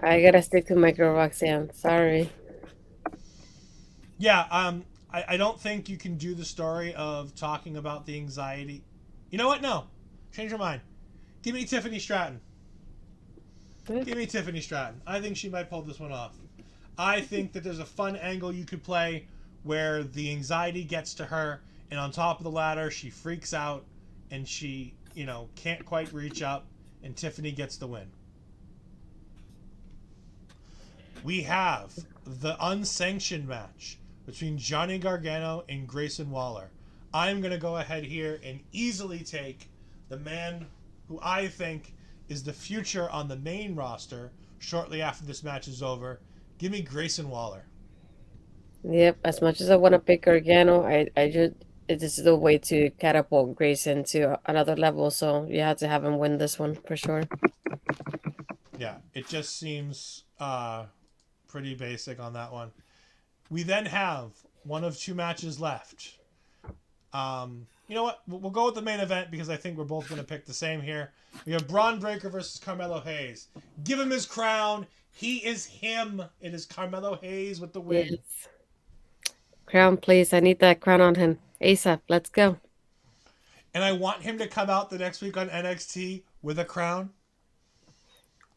I gotta stick to my girl Roxanne. Sorry. Yeah, I don't think you can do the story of talking about the anxiety. You know what? No. Change your mind. Give me Tiffany Stratton. Give me Tiffany Stratton. I think she might pull this one off. I think that there's a fun angle you could play where the anxiety gets to her, and on top of the ladder, she freaks out, and she, can't quite reach up, and Tiffany gets the win. We have the unsanctioned match between Johnny Gargano and Grayson Waller. I'm going to go ahead here and easily take the man who I think is the future on the main roster shortly after this match is over. Give me Grayson Waller. Yep. As much as I want to pick Gargano, I just this is the way to catapult Grayson to another level. So you have to have him win this one for sure. Yeah, it just seems pretty basic on that one. We then have one of 2 matches left. You know what? We'll go with the main event because I think we're both going to pick the same here. We have Braun Breaker versus Carmelo Hayes. Give him his crown. He is him. It is Carmelo Hayes with the win. Yes. Crown, please. I need that crown on him. ASAP. Let's go. And I want him to come out the next week on NXT with a crown.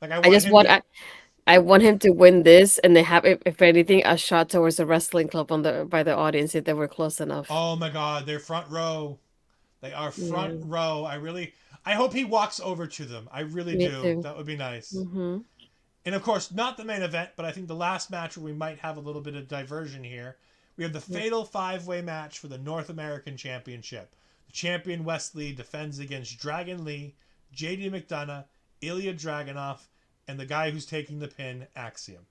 Like I just want. I want him to win this, and they have, if anything, a shot towards the wrestling club on the by the audience if they were close enough. Oh my God, they're front row. They are front Yeah, row. I hope he walks over to them. I really me do. too. That would be nice. Mm-hmm. And of course, not the main event, but I think the last match where we might have a little bit of diversion here. We have the Yep. fatal five-way match for the North American Championship. The champion Wesley defends against Dragon Lee, JD McDonough, Ilya Dragunov, and the guy who's taking the pin, Axiom.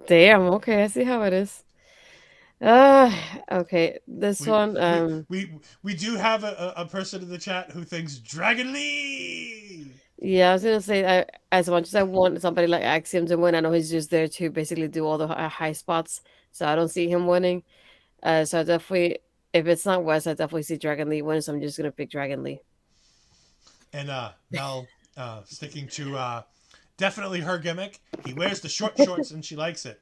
Damn. Okay, I see how it is. Uh, okay. This We one. we we we do have a person in the chat who thinks Dragon Lee. Yeah, I was gonna say, as much as I want somebody like Axiom to win, I know he's just there to basically do all the high spots, so I don't see him winning. So I definitely, if it's not West, I definitely see Dragon Lee win. So I'm just gonna pick Dragon Lee. And Mel, sticking to definitely her gimmick. He wears the short shorts and she likes it.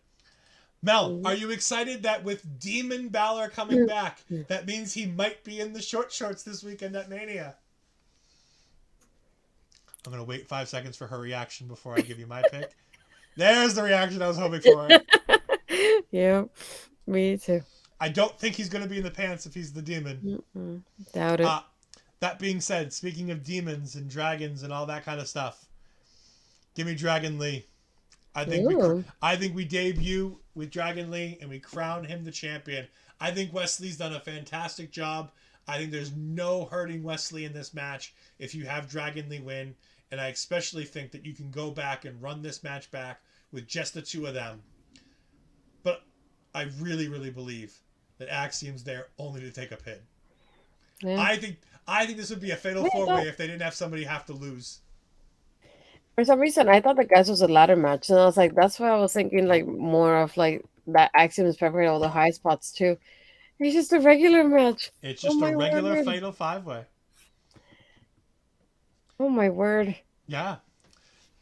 Mel, are Mhm. you excited that with Demon Balor coming back, that means he might be in the short shorts this weekend at Mania? I'm going to wait 5 seconds for her reaction before I give you my pick. There's the reaction I was hoping for. Yeah, me too. I don't think he's going to be in the pants if he's the demon. Mm-mm. Doubt it. Uh, that being said, speaking of demons and dragons and all that kind of stuff, give me Dragon Lee. Ooh. I think we debut with Dragon Lee and we crown him the champion. I think Wesley's done a fantastic job. I think there's no hurting Wesley in this match if you have Dragon Lee win, and I especially think that you can go back and run this match back with just the two of them. But I really, really believe that Axiom's there only to take a pin. Yeah. I think this would be a fatal Wait, four way if they didn't have somebody have to lose. for some reason, I thought the guys was a ladder match, and I was like, that's why I was thinking like more of like that Axiom is preparing all the high spots too. It's just a regular match. It's Oh just a my regular word. fatal five way. Oh my word. Yeah.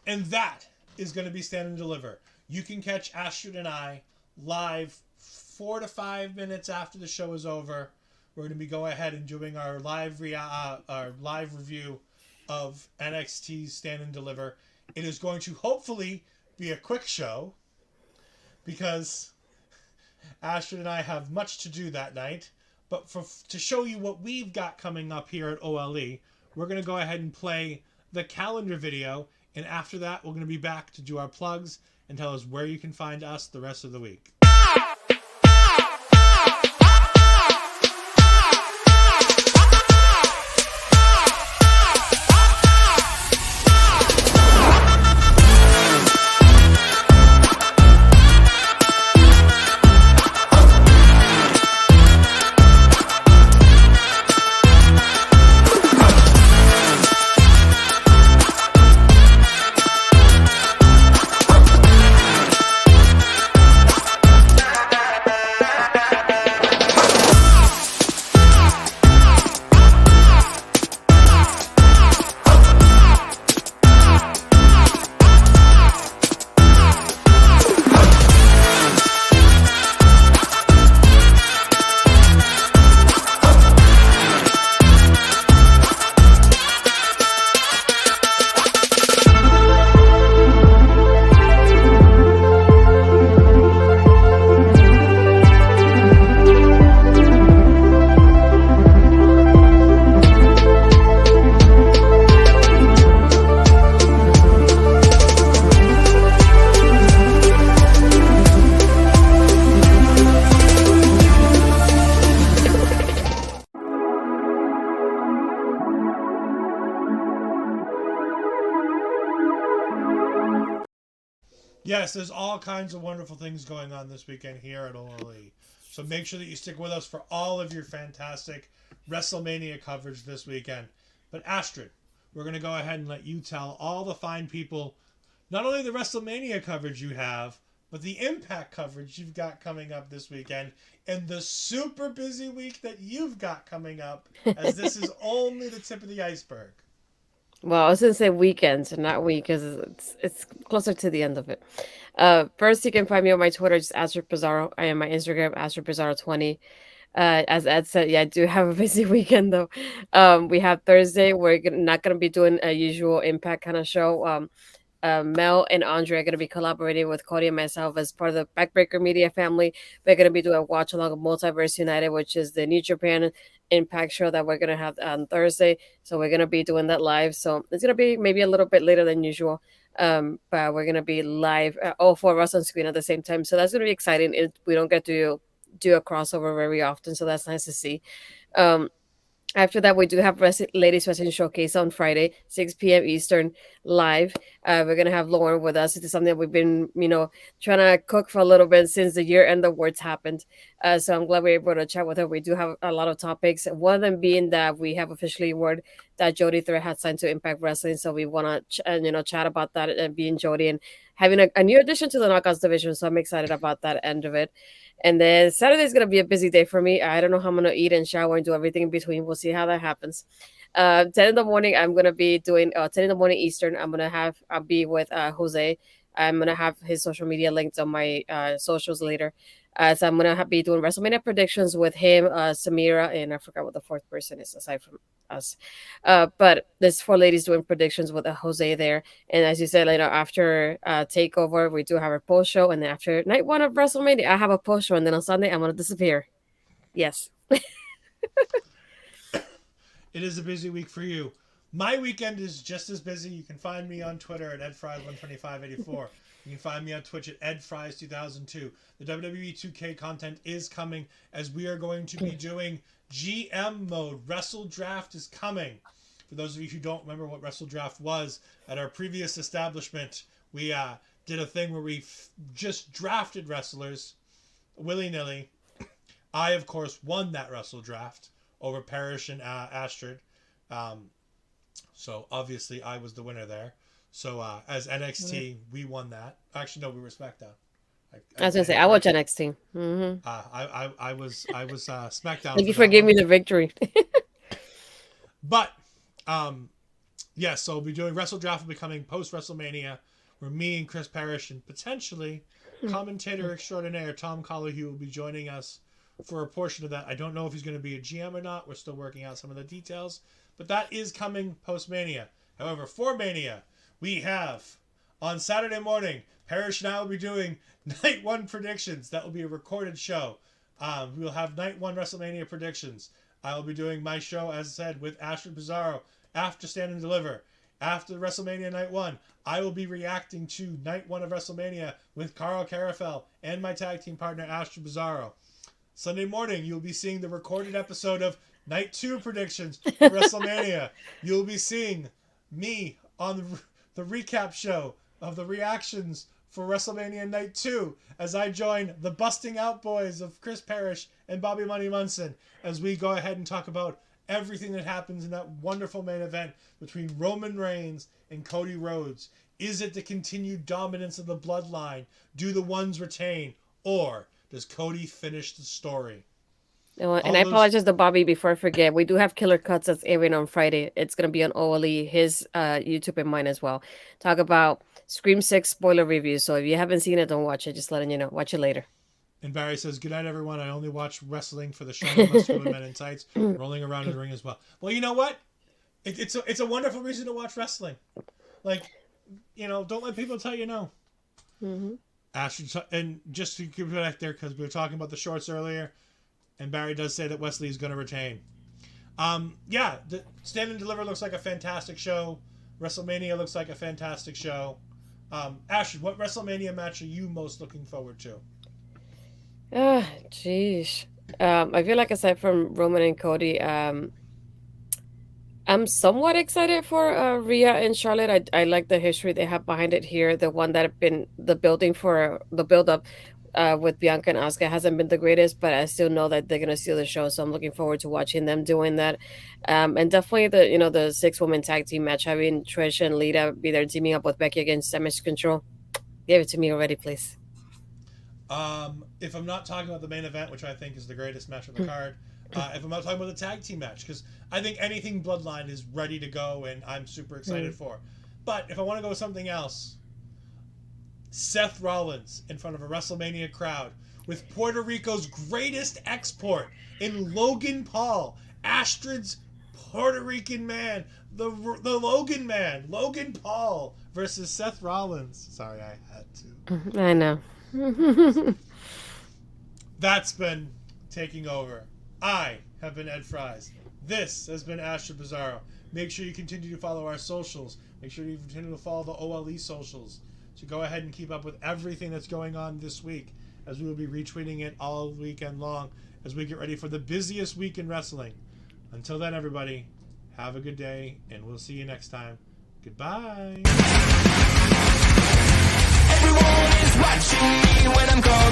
And that is going to be Stand and Deliver. You can catch Astrid and I live 4 to 5 minutes after the show is over. We're going to be going ahead and doing our live review of NXT Stand and Deliver. It is going to hopefully be a quick show because Astrid and I have much to do that night. But to show you what we've got coming up here at OLE, we're going to go ahead and play the calendar video. And after that, we're going to be back to do our plugs and tell us where you can find us the rest of the week. Yes, there's all kinds of wonderful things going on this weekend here at OLE. So make sure that you stick with us for all of your fantastic WrestleMania coverage this weekend. But Astrid, we're going to go ahead and let you tell all the fine people not only the WrestleMania coverage you have, but the Impact coverage you've got coming up this weekend and the super busy week that you've got coming up, as this is only the tip of the iceberg. Well, I was gonna say weekends and not week because it's closer to the end of it. First, you can find me on my Twitter, just Astrid Pizarro. I am my Instagram, Astrid Pizarro 20. As Ed said, yeah, I do have a busy weekend though. We have Thursday. We're not gonna be doing a usual Impact kind of show. Mel and Andre are going to be collaborating with Cody and myself as part of the Backbreaker Media family. We're going to be doing a watch along of Multiverse United, which is the New Japan Impact show that we're going to have on Thursday. So we're going to be doing that live. So it's going to be maybe a little bit later than usual. But we're going to be live, all four of us on screen at the same time. So that's going to be exciting. We don't get to do a crossover very often. So that's nice to see. Um, After that, we do have Ladies Wrestling Showcase on Friday, 6 p.m. Eastern, live. We're going to have Lauren with us. It is something that we've been, trying to cook for a little bit since the year-end awards happened. So I'm glad we were able to chat with her. We do have a lot of topics. One of them being that we have officially word that Jody Threat has signed to Impact Wrestling. So we want to, chat about that and being Jody and having a new addition to the Knockouts division. So I'm excited about that end of it. And then Saturday is going to be a busy day for me. I don't know how I'm going to eat and shower and do everything in between. We'll see how that happens. 10 in the morning, I'm going to be doing 10 in the morning Eastern. I'll be with Jose. I'm going to have his social media linked on my socials later. So I'm going to be doing WrestleMania predictions with him, Samira, and I forgot what the fourth person is aside from us. But there's four ladies doing predictions with Jose there. And as you said, after Takeover, we do have our post show. And then after night one of WrestleMania, I have a post show. And then on Sunday, I'm going to disappear. Yes. It is a busy week for you. My weekend is just as busy. You can find me on Twitter at edfries12584. You can find me on Twitch at edfries2002. The WWE 2K content is coming as we are going to be doing GM mode. Wrestle Draft is coming. For those of you who don't remember what Wrestle Draft was, at our previous establishment, we did a thing where we just drafted wrestlers willy-nilly. I, of course, won that Wrestle Draft over Parrish and Astrid. So obviously I was the winner there. So as NXT, we won that. Actually, no, we were SmackDown. I was gonna say I watch NXT. Mm-hmm. I was SmackDown. Thank you for giving me the victory. But yeah, so we'll be doing Wrestle Draft will be coming post WrestleMania, where me and Chris Parrish and potentially commentator extraordinaire Tom Collahue will be joining us for a portion of that. I don't know if he's going to be a GM or not. We're still working out some of the details, but that is coming post Mania. However, for Mania, we have on Saturday morning, Parrish and I will be doing Night 1 predictions. That will be a recorded show. We will have Night 1 WrestleMania predictions. I will be doing my show, as I said, with Astrid Pizarro after Stand and Deliver. After WrestleMania Night 1, I will be reacting to Night 1 of WrestleMania with Carl Carafel and my tag team partner, Astrid Pizarro. Sunday morning, you'll be seeing the recorded episode of Night 2 predictions for WrestleMania. You'll be seeing me on the recap show of the reactions for WrestleMania Night 2 as I join the busting out boys of Chris Parrish and Bobby Money Munson as we go ahead and talk about everything that happens in that wonderful main event between Roman Reigns and Cody Rhodes. Is it the continued dominance of the bloodline? Do the ones retain? Or does Cody finish the story? And I apologize to Bobby before I forget. We do have Killer Cuts that's airing on Friday. It's going to be on OLE, his YouTube and mine as well. Talk about Scream 6 spoiler reviews. So if you haven't seen it, don't watch it. Just letting you know. Watch it later. And Barry says, good night, everyone. I only watch wrestling for the shiny muscular men in tights rolling around in the ring as well. Well, you know what? It's a wonderful reason to watch wrestling. Like, don't let people tell you no. Mm-hmm. Astrid, and just to keep it back there, because we were talking about the shorts earlier, and Barry does say that Wesley is going to retain. Yeah, the Stand and Deliver looks like a fantastic show. WrestleMania looks like a fantastic show. Astrid, what WrestleMania match are you most looking forward to? Jeez. I feel like aside from Roman and Cody, I'm somewhat excited for Rhea and Charlotte. I like the history they have behind it here. The one that have been the building for the build up with Bianca and Asuka hasn't been the greatest, but I still know that they're gonna steal the show. So I'm looking forward to watching them doing that. And definitely the 6-woman tag team match, having Trish and Lita be there teaming up with Becky against Damage Control. Give it to me already, please. If I'm not talking about the main event, which I think is the greatest match on the card, if I'm not talking about the tag team match, because I think anything Bloodline is ready to go and I'm super excited for. But if I want to go with something else, Seth Rollins in front of a WrestleMania crowd with Puerto Rico's greatest export in Logan Paul, Astrid's Puerto Rican man, the Logan man, Logan Paul versus Seth Rollins. Sorry, I had to. I know. That's been Taking Over. I have been Ed Fries. This has been Astrid Pizarro. Make sure you continue to follow our socials. Make sure you continue to follow the OLE socials. So go ahead and keep up with everything that's going on this week, as we will be retweeting it all weekend long as we get ready for the busiest week in wrestling. Until then, everybody, have a good day, and we'll see you next time. Goodbye. Everyone is watching me when I'm gone.